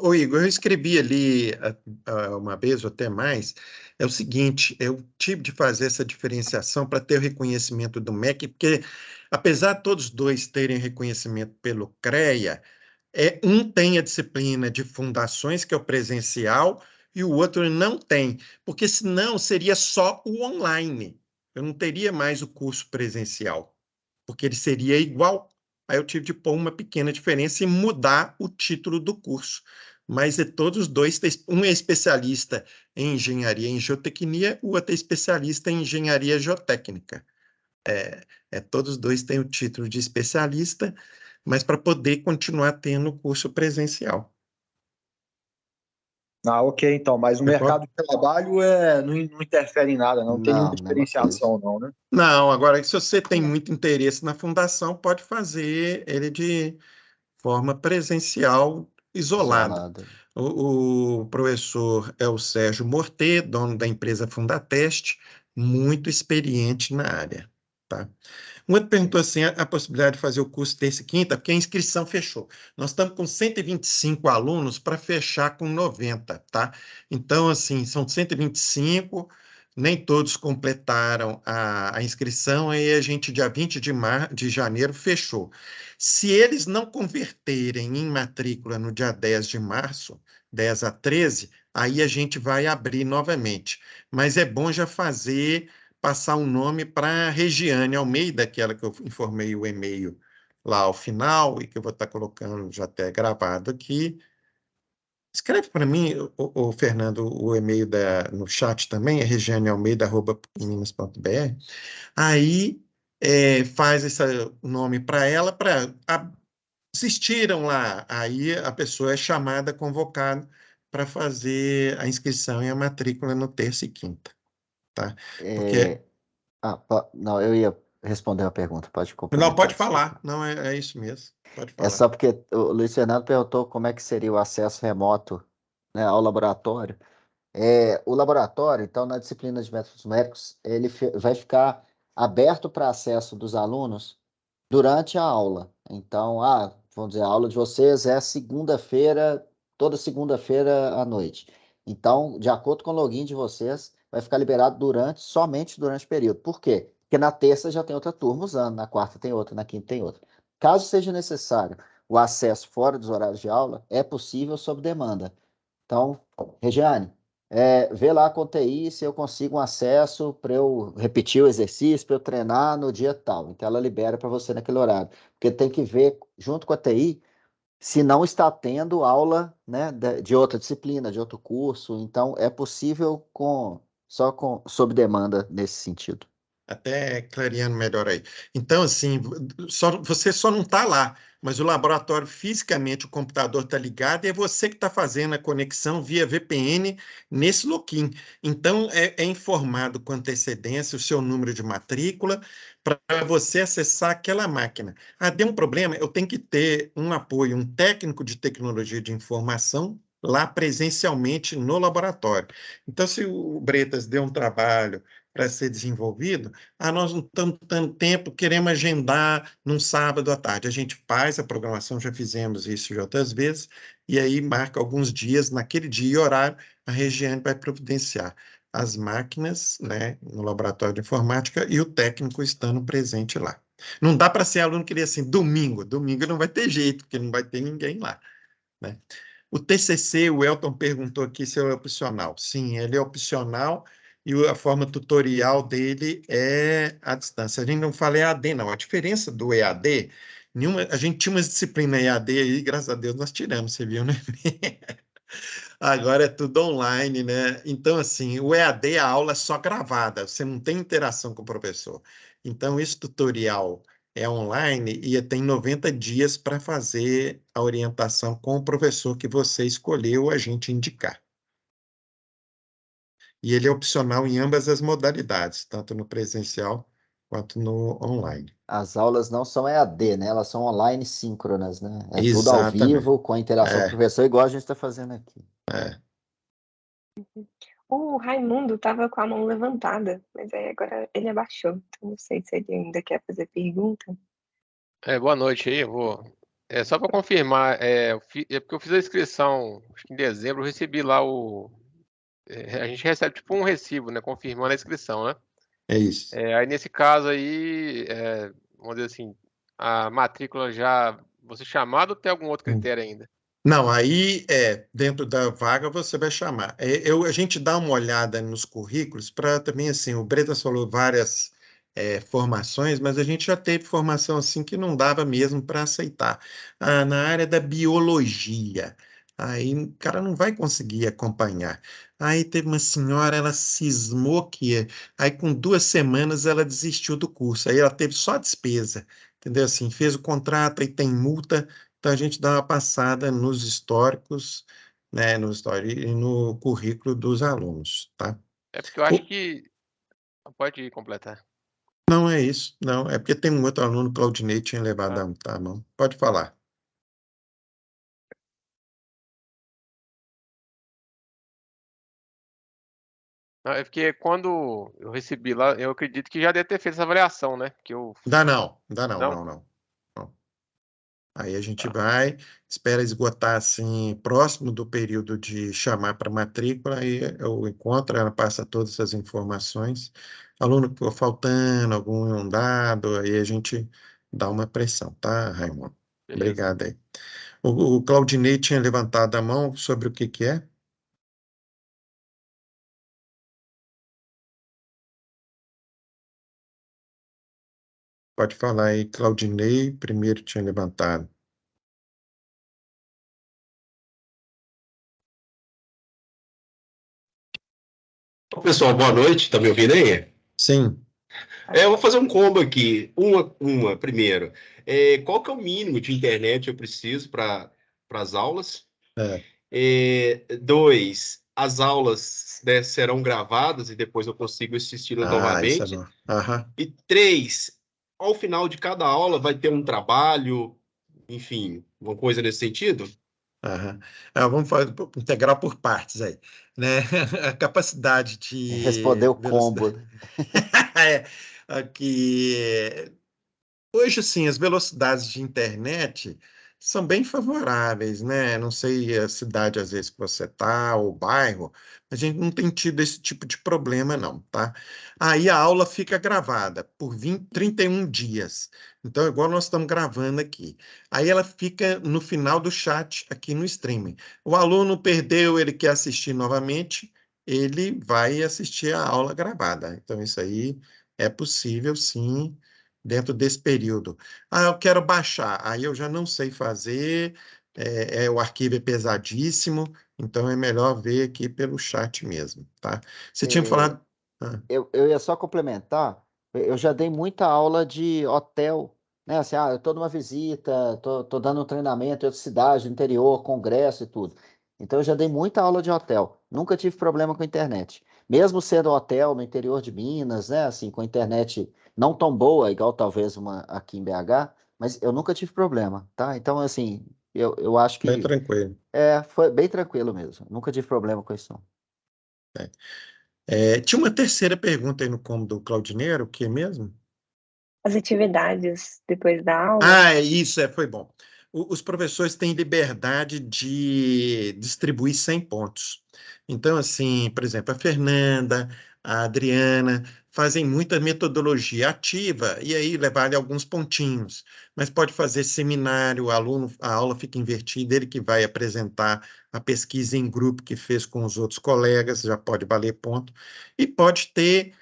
ô Igor, eu escrevi ali uma vez ou até mais, é o seguinte, eu tive de fazer essa diferenciação para ter o reconhecimento do MEC, porque apesar de todos dois terem reconhecimento pelo CREA, um tem a disciplina de fundações, que é o presencial, e o outro não tem, porque senão seria só o online, eu não teria mais o curso presencial, porque ele seria igual. Aí eu tive de pôr uma pequena diferença e mudar o título do curso. Mas todos os dois, um é especialista em engenharia em geotecnia, o outro é especialista em engenharia geotécnica. Todos os dois têm o título de especialista, mas para poder continuar tendo o curso presencial. Ah, ok, então, mas o De acordo? mercado de trabalho não interfere em nada, não tem nenhuma Não, mesma coisa. diferenciação, não, né? Não, agora, se você tem muito interesse na fundação, pode fazer ele de forma presencial, isolada. Isolado. O professor é o Sérgio Mortet, dono da empresa Fundateste, muito experiente na área. Tá? Um outro perguntou assim, a possibilidade de fazer o curso terça e quinta, porque a inscrição fechou. Nós estamos com 125 alunos para fechar com 90, tá? Então, assim, são 125, nem todos completaram a inscrição, aí a gente, dia 20 de janeiro, fechou. Se eles não converterem em matrícula no dia 10 de março, 10 a 13, aí a gente vai abrir novamente. Mas é bom já passar um nome para a Regiane Almeida, aquela que eu informei o e-mail lá ao final, e que eu vou estar colocando já até gravado aqui. Escreve para mim, o Fernando, o e-mail no chat também, é regianealmeida@pequeninas.br. Aí faz esse nome para ela, assistiram lá. Aí a pessoa é chamada, convocada para fazer a inscrição e a matrícula no terça e quinta, tá? Porque Não, eu ia responder uma pergunta, pode não complementar, pode desculpa. falar, não é isso mesmo. Pode É falar. só porque o Luiz Fernando perguntou como é que seria o acesso remoto, né, ao laboratório. O laboratório, então, na disciplina de métodos numéricos, ele vai ficar aberto para acesso dos alunos durante a aula. Então, vamos dizer, a aula de vocês é segunda-feira, toda segunda-feira à noite. Então, de acordo com o login de vocês, vai ficar liberado somente durante o período. Por quê? Porque na terça já tem outra turma usando, na quarta tem outra, na quinta tem outra. Caso seja necessário o acesso fora dos horários de aula, é possível sob demanda. Então, Regiane, vê lá com o TI se eu consigo um acesso para eu repetir o exercício, para eu treinar no dia tal. Então, ela libera para você naquele horário. Porque tem que ver, junto com a TI, se não está tendo aula, né, de outra disciplina, de outro curso. Então, é possível sob demanda nesse sentido. Até clareando melhor aí. Então, assim, você só não está lá, mas o laboratório, fisicamente, o computador está ligado e é você que está fazendo a conexão via VPN nesse login. Então, é informado com antecedência o seu número de matrícula para você acessar aquela máquina. Deu um problema, eu tenho que ter um apoio, um técnico de tecnologia de informação lá presencialmente no laboratório. Então, se o Bretas deu um trabalho para ser desenvolvido, nós não estamos tendo tempo, queremos agendar num sábado à tarde. A gente faz a programação, já fizemos isso de outras vezes, e aí marca alguns dias, naquele dia e horário, a Regiane vai providenciar as máquinas, né, no laboratório de informática e o técnico estando presente lá. Não dá para ser aluno que queria assim, domingo não vai ter jeito, porque não vai ter ninguém lá, né? O TCC, o Elton perguntou aqui se é opcional. Sim, ele é opcional e a forma tutorial dele é à distância. A gente não fala EAD, não. A diferença do EAD, a gente tinha uma disciplina EAD aí, graças a Deus nós tiramos, você viu, né? Agora é tudo online, né? Então, assim, o EAD, a aula é só gravada, você não tem interação com o professor. Então, esse tutorial é online e tem 90 dias para fazer a orientação com o professor que você escolheu a gente indicar. E ele é opcional em ambas as modalidades, tanto no presencial quanto no online. As aulas não são EAD, né? Elas são online síncronas, né? É tudo ao Exatamente. vivo, com a interação com o É, professor, igual a gente está fazendo aqui. é. O Raimundo estava com a mão levantada, mas aí agora ele abaixou. Então não sei se ele ainda quer fazer pergunta. Boa noite aí, eu vou. Só para confirmar, porque eu fiz a inscrição, acho que em dezembro, eu recebi lá a gente recebe tipo um recibo, né, confirmando a inscrição, né? É isso. Aí nesse caso aí, vamos dizer assim, a matrícula já, você chamado ou tem algum outro critério ainda? Não, aí dentro da vaga você vai chamar. A gente dá uma olhada nos currículos para também, assim, o Bretas falou várias formações, mas a gente já teve formação assim que não dava mesmo para aceitar. Na área da biologia, aí o cara não vai conseguir acompanhar. Aí teve uma senhora, ela cismou aí com 2 semanas ela desistiu do curso, aí ela teve só despesa, entendeu? Assim, fez o contrato, aí tem multa. Então, a gente dá uma passada nos históricos, né, e no currículo dos alunos, tá? Porque eu acho O- que. Pode completar. Não é isso, não. É porque tem um outro aluno, Claudinei, tinha levado Ah. a mão. Pode falar. Não, é porque quando eu recebi lá, eu acredito que já deve ter feito essa avaliação, né? Que eu. Dá não, Não? não. Aí a gente vai, espera esgotar assim, próximo do período de chamar para matrícula, aí eu encontro, ela passa todas essas informações. Aluno que ficou faltando, algum dado, aí a gente dá uma pressão, tá, Raimundo? Beleza. Obrigado aí. O Claudinei tinha levantado a mão sobre o que que é? Pode falar aí, Claudinei, primeiro tinha levantado. Ô, pessoal, boa noite. Tá me ouvindo aí? Sim, Eu vou fazer um combo aqui. Uma primeiro. Qual que é o mínimo de internet eu preciso para as aulas? é. Dois, as aulas, né, serão gravadas e depois eu consigo assisti-las Ah, isso é novamente. bom. Aham. E três, ao final de cada aula vai ter um trabalho, enfim, uma coisa nesse sentido? Aham. Vamos fazer integral por partes aí, né? A capacidade Responder de o combo, velocidade. né? É, aqui, hoje, sim, as velocidades de internet são bem favoráveis, né? Não sei a cidade, às vezes, que você está, ou o bairro, a gente não tem tido esse tipo de problema, não, tá? Aí a aula fica gravada por 31 dias. Então, igual nós estamos gravando aqui. Aí ela fica no final do chat aqui no streaming. O aluno perdeu, ele quer assistir novamente, ele vai assistir a aula gravada. Então, isso aí é possível, sim, dentro desse período. Ah, eu quero baixar, aí eu já não sei fazer, o arquivo é pesadíssimo, então é melhor ver aqui pelo chat mesmo, tá? Você tinha É, falado. Ah, eu ia só complementar, eu já dei muita aula de hotel, né? Assim, eu tô numa visita, tô dando um treinamento em outra cidade, no interior, congresso e tudo. Então eu já dei muita aula de hotel, nunca tive problema com a internet. Mesmo sendo hotel no interior de Minas, né? Assim, com a internet não tão boa, igual talvez uma aqui em BH, mas eu nunca tive problema, tá? Então, assim, eu acho bem que tranquilo. foi bem tranquilo mesmo, nunca tive problema com isso, não. Tinha uma terceira pergunta aí no cômodo do Claudineiro, o que mesmo? As atividades depois da aula. Ah, isso, foi bom. Os professores têm liberdade de distribuir 100 pontos. Então, assim, por exemplo, a Fernanda, a Adriana fazem muita metodologia ativa e aí vale alguns pontinhos. Mas pode fazer seminário, o aluno, a aula fica invertida, ele que vai apresentar a pesquisa em grupo que fez com os outros colegas, já pode valer ponto. E pode ter,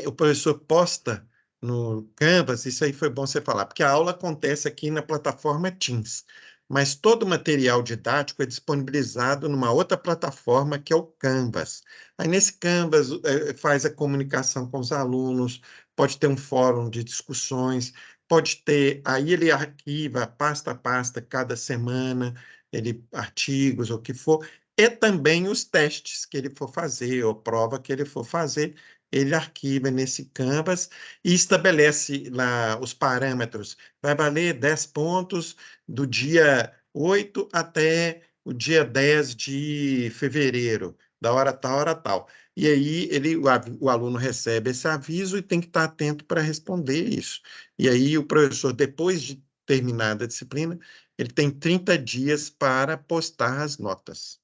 o professor posta no Canvas, isso aí foi bom você falar, porque a aula acontece aqui na plataforma Teams, mas todo o material didático é disponibilizado numa outra plataforma que é o Canvas. Aí nesse Canvas faz a comunicação com os alunos, pode ter um fórum de discussões, pode ter, aí ele arquiva pasta a pasta cada semana, ele artigos ou o que for, e também os testes que ele for fazer, ou prova que ele for fazer, ele arquiva nesse Canvas e estabelece lá os parâmetros. Vai valer 10 pontos do dia 8 até o dia 10 de fevereiro, da hora tal, hora tal. E aí o aluno recebe esse aviso e tem que estar atento para responder isso. E aí o professor, depois de terminada a disciplina, ele tem 30 dias para postar as notas.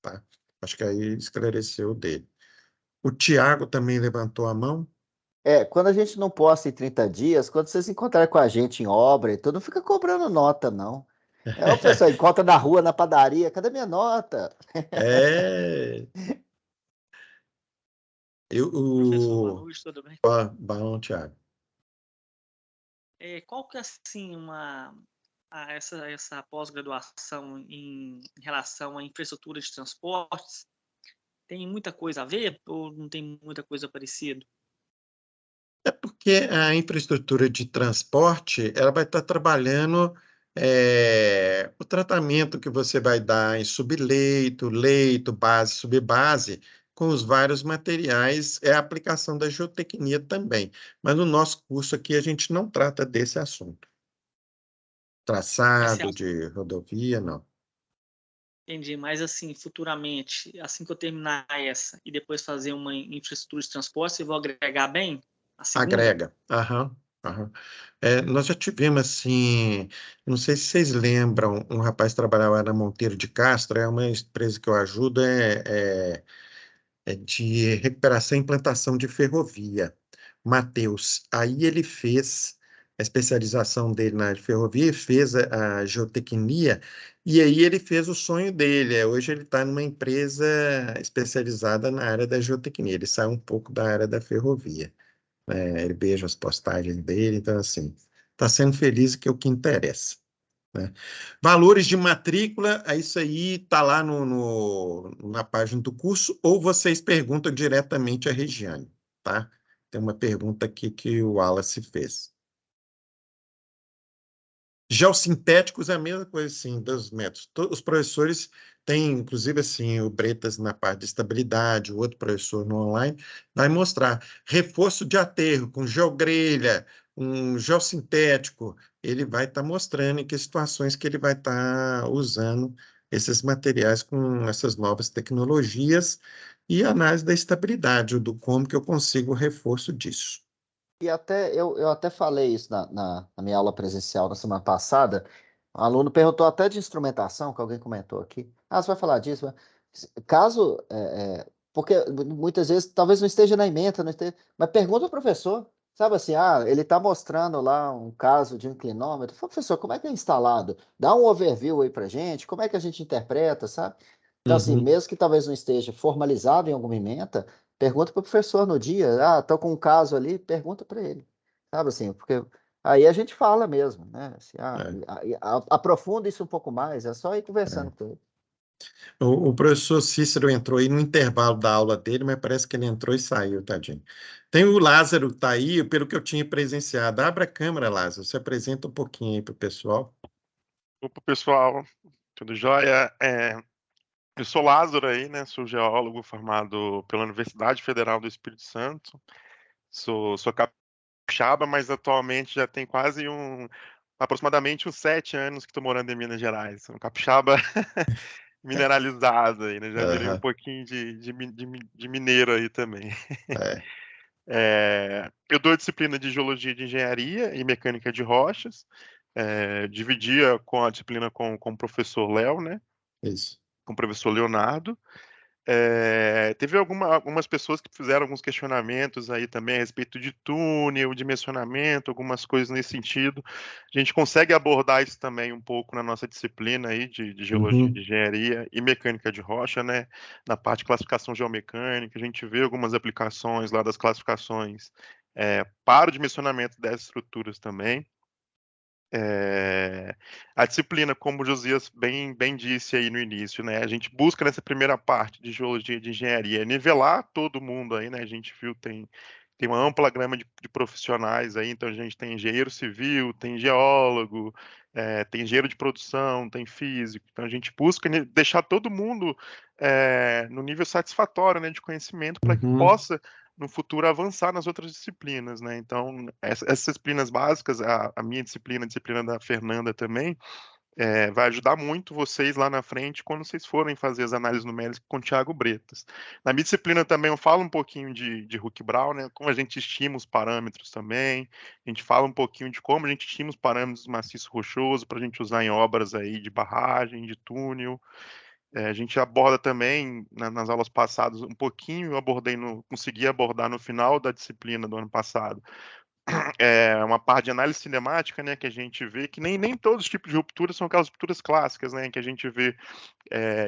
Tá? Acho que aí esclareceu o dele. O Tiago também levantou a mão. Quando a gente não posta em 30 dias, quando vocês encontrarem com a gente em obra e tudo, não fica cobrando nota, não. O pessoal encontra na rua, na padaria, cadê minha nota? É, Professor, boa noite, tudo bem? Bom, Tiago. Qual que é, assim, essa pós-graduação em relação à infraestrutura de transportes? Tem muita coisa a ver ou não tem muita coisa parecida? É porque a infraestrutura de transporte, ela vai estar trabalhando o tratamento que você vai dar em subleito, leito, base, subbase, com os vários materiais, é a aplicação da geotecnia também. Mas no nosso curso aqui a gente não trata desse assunto. Mas você Traçado acha, de rodovia, não. entendi, mas assim, futuramente, assim que eu terminar essa e depois fazer uma infraestrutura de transporte, eu vou agregar bem a segunda? Agrega. Aham, Aham. Nós já tivemos assim, não sei se vocês lembram, um rapaz que trabalhava na Monteiro de Castro, é uma empresa que eu ajudo, é de recuperação e implantação de ferrovia. Matheus, aí ele fez a especialização dele na área de ferrovia, fez a geotecnia, e aí ele fez o sonho dele. Hoje ele está numa empresa especializada na área da geotecnia, ele sai um pouco da área da ferrovia. Ele beija as postagens dele, então assim, está sendo feliz, que é o que interessa, né? Valores de matrícula, isso aí está lá na página do curso, ou vocês perguntam diretamente a Regiane, tá? Tem uma pergunta aqui que o Wallace fez. Geossintéticos é a mesma coisa, assim, dos métodos. Os professores têm, inclusive, assim, o Bretas na parte de estabilidade, o outro professor no online, vai mostrar reforço de aterro com geogrelha, um geossintético, ele vai estar mostrando em que situações que ele vai estar usando esses materiais com essas novas tecnologias e análise da estabilidade, do como que eu consigo o reforço disso. E até eu até falei isso na minha aula presencial na semana passada. Um aluno perguntou até de instrumentação, que alguém comentou aqui. Ah, você vai falar disso? Caso, porque muitas vezes talvez não esteja na ementa, não esteja, mas pergunta ao professor. Sabe assim, ele está mostrando lá um caso de um inclinômetro. Fala, professor, como é que é instalado? Dá um overview aí para gente, como é que a gente interpreta, sabe? Então, assim, Uhum. mesmo que talvez não esteja formalizado em alguma ementa, pergunta para o professor no dia. Ah, estou com um caso ali, pergunta para ele. Sabe assim, porque aí a gente fala mesmo, né? Assim, É. aprofunda isso um pouco mais, é só ir conversando É. com ele. O professor Cícero entrou aí no intervalo da aula dele, mas parece que ele entrou e saiu, tadinho. Tem o Lázaro, tá aí, pelo que eu tinha presenciado. Abra a câmera, Lázaro, se apresenta um pouquinho aí para o pessoal. Opa, pessoal, tudo jóia? Eu sou Lázaro aí, né? Sou geólogo formado pela Universidade Federal do Espírito Santo. Sou capixaba, mas atualmente já tem aproximadamente uns 7 anos que estou morando em Minas Gerais. Sou um capixaba mineralizado aí, né? Já virei um Aham, pouquinho de mineiro aí também. é, Eu dou a disciplina de Geologia de Engenharia e Mecânica de Rochas. Dividia com a disciplina com o professor Léo, né? isso. Com o professor Leonardo. Teve algumas pessoas que fizeram alguns questionamentos aí também a respeito de túnel, dimensionamento, algumas coisas nesse sentido. A gente consegue abordar isso também um pouco na nossa disciplina aí de Geologia de Uhum, Engenharia e Mecânica de Rocha, né? Na parte de classificação geomecânica, a gente vê algumas aplicações lá das classificações para o dimensionamento dessas estruturas também. A disciplina, como o Josias bem disse aí no início, né? A gente busca nessa primeira parte de geologia de engenharia nivelar todo mundo aí, né? A gente viu tem uma ampla gama de profissionais aí, então a gente tem engenheiro civil, tem geólogo, tem engenheiro de produção, tem físico. Então a gente busca deixar todo mundo no nível satisfatório, né, de conhecimento para que uhum, possa no futuro avançar nas outras disciplinas, né? Então, essas disciplinas básicas, a minha disciplina, a disciplina da Fernanda também, vai ajudar muito vocês lá na frente quando vocês forem fazer as análises numéricas com o Thiago Bretas. Na minha disciplina também eu falo um pouquinho de Huck-Brown, né? Como a gente estima os parâmetros também, a gente fala um pouquinho de como a gente estima os parâmetros do maciço rochoso para a gente usar em obras aí de barragem, de túnel. A gente aborda também, nas aulas passadas, um pouquinho, consegui abordar no final da disciplina do ano passado, uma parte de análise cinemática, né, que a gente vê que nem todos os tipos de rupturas são aquelas rupturas clássicas, né, que a gente vê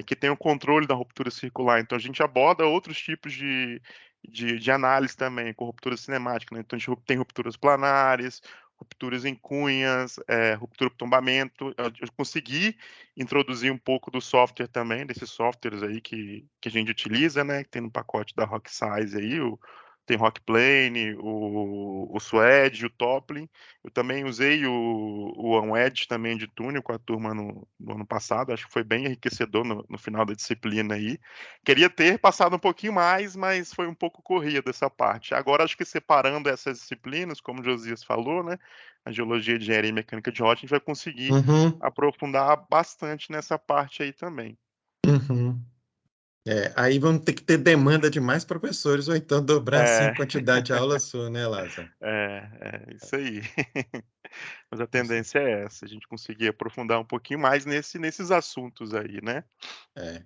que tem o controle da ruptura circular. Então, a gente aborda outros tipos de análise também, com ruptura cinemática, né? Então, a gente tem rupturas planares, rupturas em cunhas, ruptura por tombamento. Eu consegui introduzir um pouco do software também, desses softwares aí que a gente utiliza, né? Que tem no pacote da Rocksize aí, tem o Rockplane, o Swedge, o Toplin. Eu também usei o OneEdge também de túnel com a turma no ano passado. Acho que foi bem enriquecedor no final da disciplina aí. Queria ter passado um pouquinho mais, mas foi um pouco corrida essa parte. Agora, acho que separando essas disciplinas, como o Josias falou, né? A Geologia de Engenharia e Mecânica de Rocha, a gente vai conseguir uhum, aprofundar bastante nessa parte aí também. uhum. Aí vamos ter que ter demanda de mais professores, ou então dobrar assim a É, quantidade de aulas sua, né, Lázaro? isso aí. Mas a tendência é essa, a gente conseguir aprofundar um pouquinho mais nesses assuntos aí, né? É.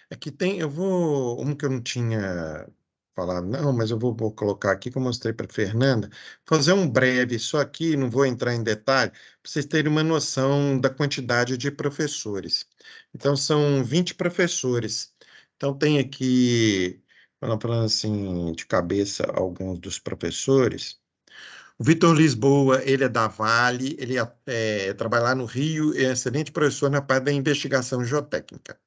Aqui um que eu não tinha falado, não, mas eu vou colocar aqui que eu mostrei para a Fernanda, fazer um breve, só aqui, não vou entrar em detalhe, para vocês terem uma noção da quantidade de professores. Então, são 20 professores. Então, tem aqui, falando assim, de cabeça, alguns dos professores. O Vitor Lisboa, ele é da Vale, ele trabalha lá no Rio, é excelente professor na parte da investigação geotécnica.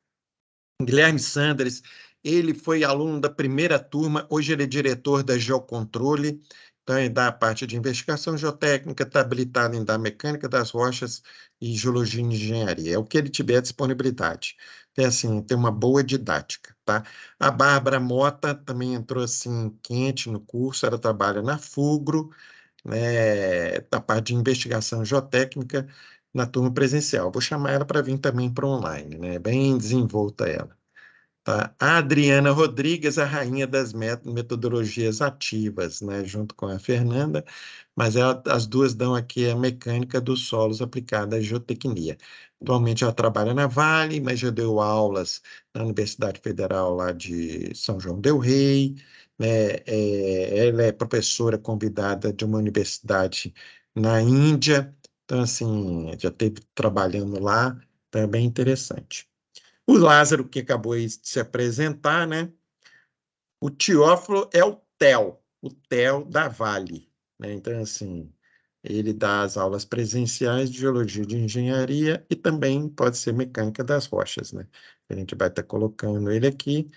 Guilherme Sanders, ele foi aluno da primeira turma, hoje ele é diretor da Geocontrole, então ele dá a parte de investigação geotécnica, está habilitado em dar mecânica das rochas e geologia e engenharia, é o que ele tiver disponibilidade. Então, assim, tem uma boa didática, tá? A Bárbara Mota também entrou, assim, quente no curso, ela trabalha na Fugro, né, da parte de investigação geotécnica na turma presencial. Vou chamar ela para vir também para online, né? Bem desenvolta ela. Tá? A Adriana Rodrigues, a rainha das metodologias ativas, né? Junto com a Fernanda, mas as duas dão aqui a mecânica dos solos aplicada à geotecnia. Atualmente ela trabalha na Vale, mas já deu aulas na Universidade Federal lá de São João del Rei, né? Ela é professora convidada de uma universidade na Índia, então assim, já esteve trabalhando lá, então é bem interessante. O Lázaro, que acabou de se apresentar, né? O Teófilo é o Theo da Vale, né? Então, assim, ele dá as aulas presenciais de geologia e de engenharia e também pode ser mecânica das rochas, né? A gente vai estar colocando ele aqui.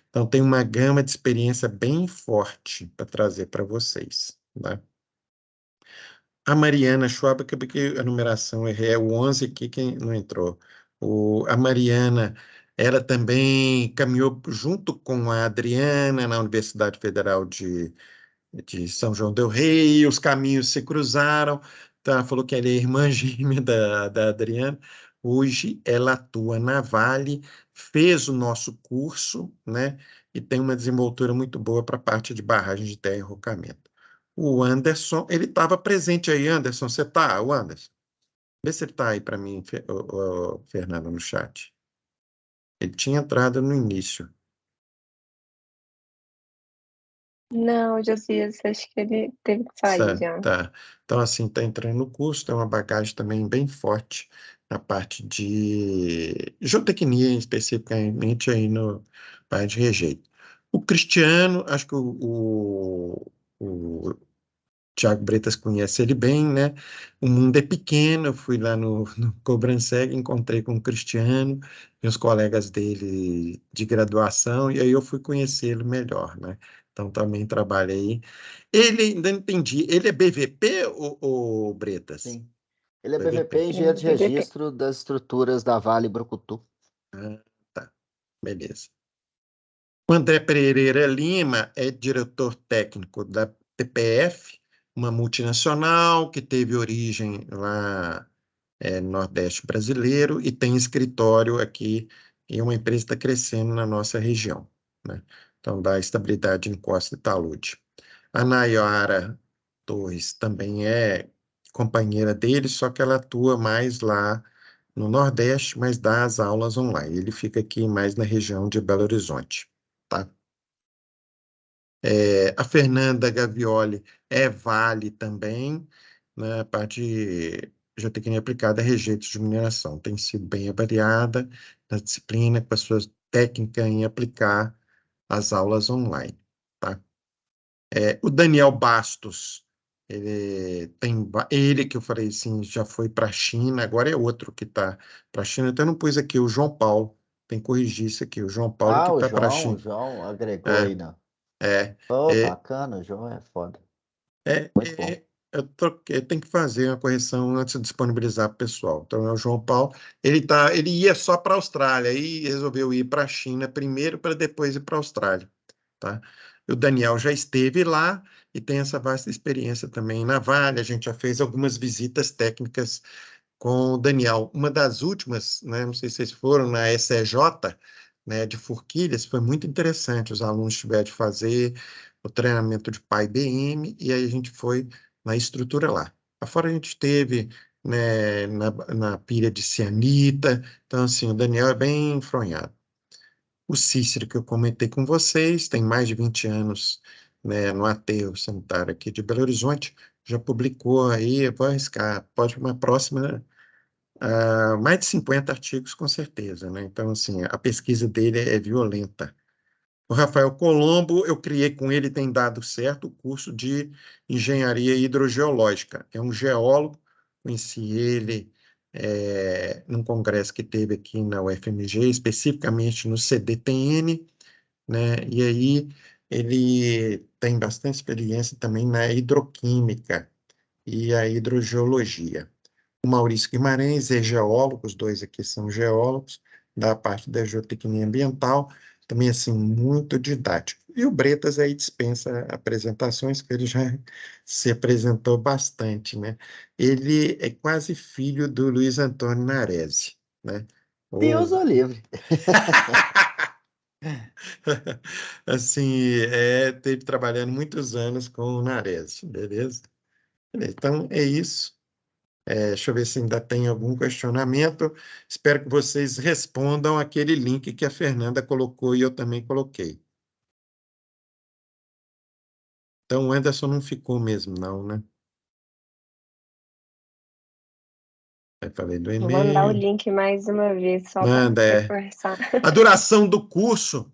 Então, tem uma gama de experiência bem forte para trazer para vocês, né? A Mariana Schwab, que a numeração é o 11 aqui, quem não entrou. A Mariana, ela também caminhou junto com a Adriana na Universidade Federal de São João del Rei, os caminhos se cruzaram, então ela falou que ela é irmã gêmea da Adriana. Hoje ela atua na Vale, fez o nosso curso, né, e tem uma desenvoltura muito boa para a parte de barragem de terra e rocamento. O Anderson, ele estava presente aí, Anderson, você está, o Anderson? Vê se ele está aí para mim, Fernando, no chat. Ele tinha entrado no início. Não, Josias, acho que ele teve que sair já. Tá. Então, assim, está entrando no curso, tem uma bagagem também bem forte na parte de geotecnia, especificamente aí no parte de rejeito. O Cristiano, acho que o Tiago Bretas conhece ele bem, né? O mundo é pequeno, eu fui lá no Cobranseg, encontrei com o Cristiano e os colegas dele de graduação, e aí eu fui conhecê-lo melhor, né? Então, também trabalhei. Ele, ainda não entendi, ele é BVP ou Bretas? Sim. Ele é BVP, engenheiro de BVP. registro das estruturas da Vale Brucutu. Ah, tá. Beleza. O André Pereira Lima é diretor técnico da TPF, uma multinacional que teve origem lá no Nordeste brasileiro e tem escritório aqui e uma empresa está crescendo na nossa região, né? Então, dá estabilidade em Costa e Talude. A Nayara Torres também é companheira dele, só que ela atua mais lá no Nordeste, mas dá as aulas online. Ele fica aqui mais na região de Belo Horizonte, tá? A Fernanda Gavioli é Vale também, né? A parte de geotecnia aplicada a rejeitos de mineração. Tem sido bem avaliada na disciplina, com a sua técnica em aplicar as aulas online, tá? O Daniel Bastos, ele que eu falei assim, já foi para a China, agora é outro que está para a China, então eu não pus aqui o João Paulo, tem que corrigir isso aqui, o João Paulo que Ah, está para a o China. João agregou É, aí, não. é, Oh, é, bacana, o João é foda. É, Muito bom. eu tenho que fazer uma correção antes de disponibilizar para o pessoal. Então, é o João Paulo. Ele ia só para a Austrália, aí resolveu ir para a China primeiro, para depois ir para a Austrália. Tá? O Daniel já esteve lá e tem essa vasta experiência também na Vale. A gente já fez algumas visitas técnicas com o Daniel. Uma das últimas, né, não sei se vocês foram, na SEJ, né, de forquilhas, foi muito interessante. Os alunos tiveram de fazer o treinamento de PyBM e aí a gente foi na estrutura lá. Afora a gente teve, né, na pilha de cianita, então assim, o Daniel é bem enfronhado. O Cícero, que eu comentei com vocês, tem mais de 20 anos, né, no aterro sanitário aqui de Belo Horizonte, já publicou aí, eu vou arriscar, pode uma próxima, mais de 50 artigos com certeza, né? Então, assim, a pesquisa dele é violenta. O Rafael Colombo, eu criei com ele, tem dado certo, o curso de Engenharia Hidrogeológica. É um geólogo, conheci ele num congresso que teve aqui na UFMG, especificamente no CDTN, né? E aí ele tem bastante experiência também na hidroquímica e a hidrogeologia. O Maurício Guimarães é geólogo, os dois aqui são geólogos, da parte da geotecnia ambiental, também assim, muito didático. E o Bretas aí dispensa apresentações, que ele já se apresentou bastante, né? Ele é quase filho do Luiz Antônio Nares, né? Deus Ou... o livre. Assim, teve trabalhando muitos anos com o Nares, beleza? Então, é isso. Deixa eu ver se ainda tem algum questionamento. Espero que vocês respondam aquele link que a Fernanda colocou e eu também coloquei. Então, o Anderson não ficou mesmo, não, né? Eu falei do Vou mandar o e-mail. link mais uma vez, só para Manda, reforçar. A duração do curso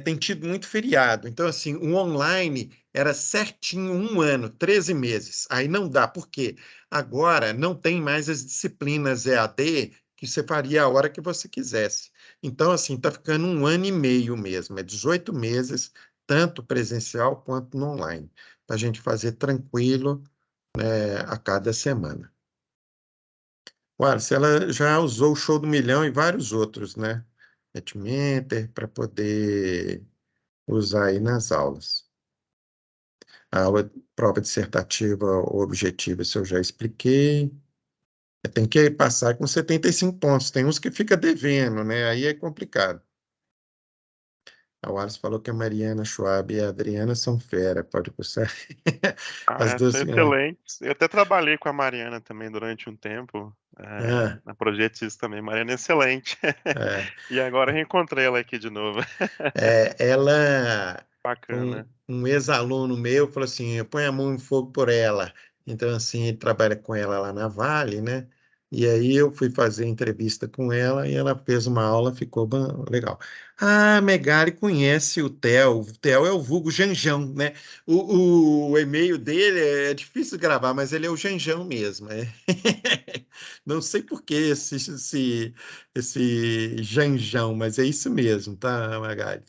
tem tido muito feriado. Então, assim, o online era certinho 1 ano, 13 meses. Aí não dá. Por quê? Agora não tem mais as disciplinas EAD que você faria a hora que você quisesse. Então, assim, está ficando 1 ano e meio mesmo. É 18 meses, tanto presencial quanto no online, para a gente fazer tranquilo, a cada semana. Se ela já usou o Show do Milhão e vários outros, né? Netmentor, para poder usar aí nas aulas. A aula, prova dissertativa ou objetiva, isso eu já expliquei. Tem que passar com 75 pontos. Tem uns que fica devendo, né? Aí é complicado. A Wallace falou que a Mariana Schwab e a Adriana são fera, pode cursar. As duas. Excelente. Eu até trabalhei com a Mariana também durante um tempo, Ah, na Projetis também. Mariana é excelente. é. E agora reencontrei ela aqui de novo. Ela, Bacana. um ex-aluno meu falou assim, eu ponho a mão em fogo por ela. Então, assim, ele trabalha com ela lá na Vale, né? E aí eu fui fazer entrevista com ela e ela fez uma aula, ficou legal. Ah, Megali conhece o Theo. O Theo é o vulgo Janjão, né? O e-mail dele é difícil de gravar, mas ele é o Janjão mesmo. Não sei por que esse Janjão, mas é isso mesmo, tá, Magali?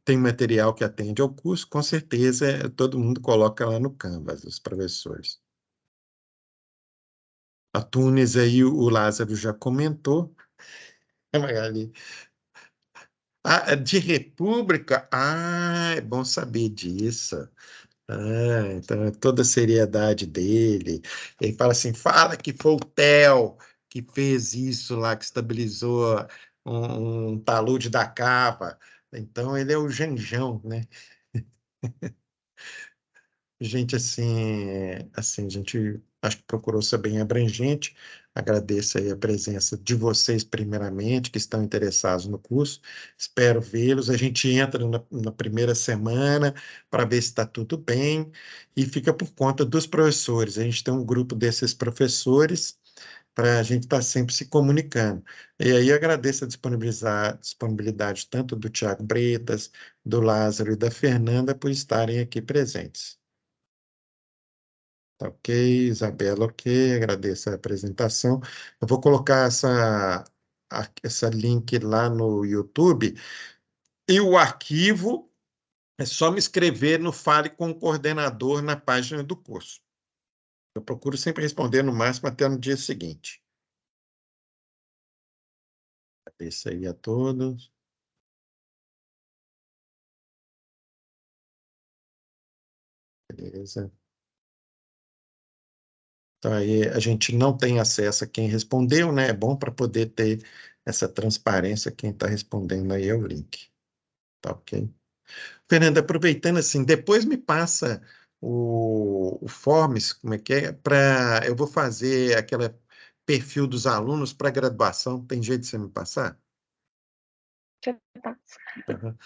Tem material que atende ao curso, com certeza todo mundo coloca lá no Canvas, os professores. A Tunis aí, o Lázaro já comentou. Magali. De República? É bom saber disso. Então é toda a seriedade dele. Ele fala assim: fala que foi o Theo que fez isso lá, que estabilizou um talude da cava. Então ele é o Janjão, né? Gente, assim, a gente acho que procurou ser bem abrangente. Agradeço aí a presença de vocês, primeiramente, que estão interessados no curso. Espero vê-los. A gente entra na primeira semana para ver se está tudo bem e fica por conta dos professores. A gente tem um grupo desses professores para a gente estar sempre se comunicando. E aí agradeço a disponibilidade tanto do Tiago Bretas, do Lázaro e da Fernanda por estarem aqui presentes. Tá ok, Isabela, ok, agradeço a apresentação. Eu vou colocar essa link lá no YouTube e o arquivo é só me escrever no Fale com o Coordenador na página do curso. Eu procuro sempre responder no máximo até no dia seguinte. Agradeço aí a todos. Beleza. Então, aí a gente não tem acesso a quem respondeu, né? É bom para poder ter essa transparência, quem está respondendo aí é o link. Tá ok? Fernanda, aproveitando assim, depois me passa o Forms, como é que é, eu vou fazer aquele perfil dos alunos para graduação, tem jeito de você me passar? Uhum.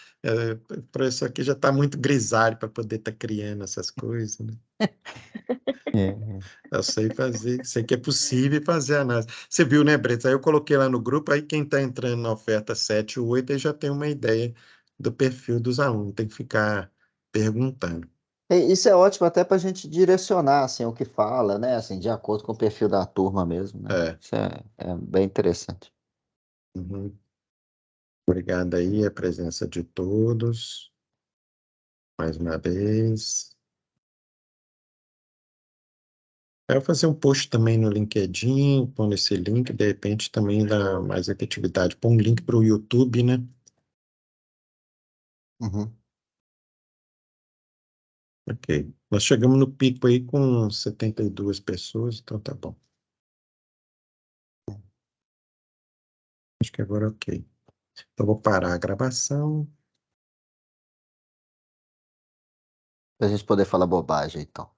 Para isso aqui já está muito grisalho para poder estar criando essas coisas, né? Eu sei fazer, sei que é possível fazer a análise. Você viu, né, Breta? Aí eu coloquei lá no grupo, aí quem está entrando na oferta 7 ou 8 aí já tem uma ideia do perfil dos alunos, tem que ficar perguntando. Isso é ótimo até para a gente direcionar assim, o que fala, né? Assim, de acordo com o perfil da turma mesmo, né? É. Isso é bem interessante. Uhum. Obrigado aí a presença de todos, mais uma vez. Eu vou fazer um post também no LinkedIn, pondo esse link, de repente também dá mais efetividade. Põe um link para o YouTube, né? Uhum. Ok. Nós chegamos no pico aí com 72 pessoas, então tá bom. Acho que agora ok. Então vou parar a gravação. Para a gente poder falar bobagem, então.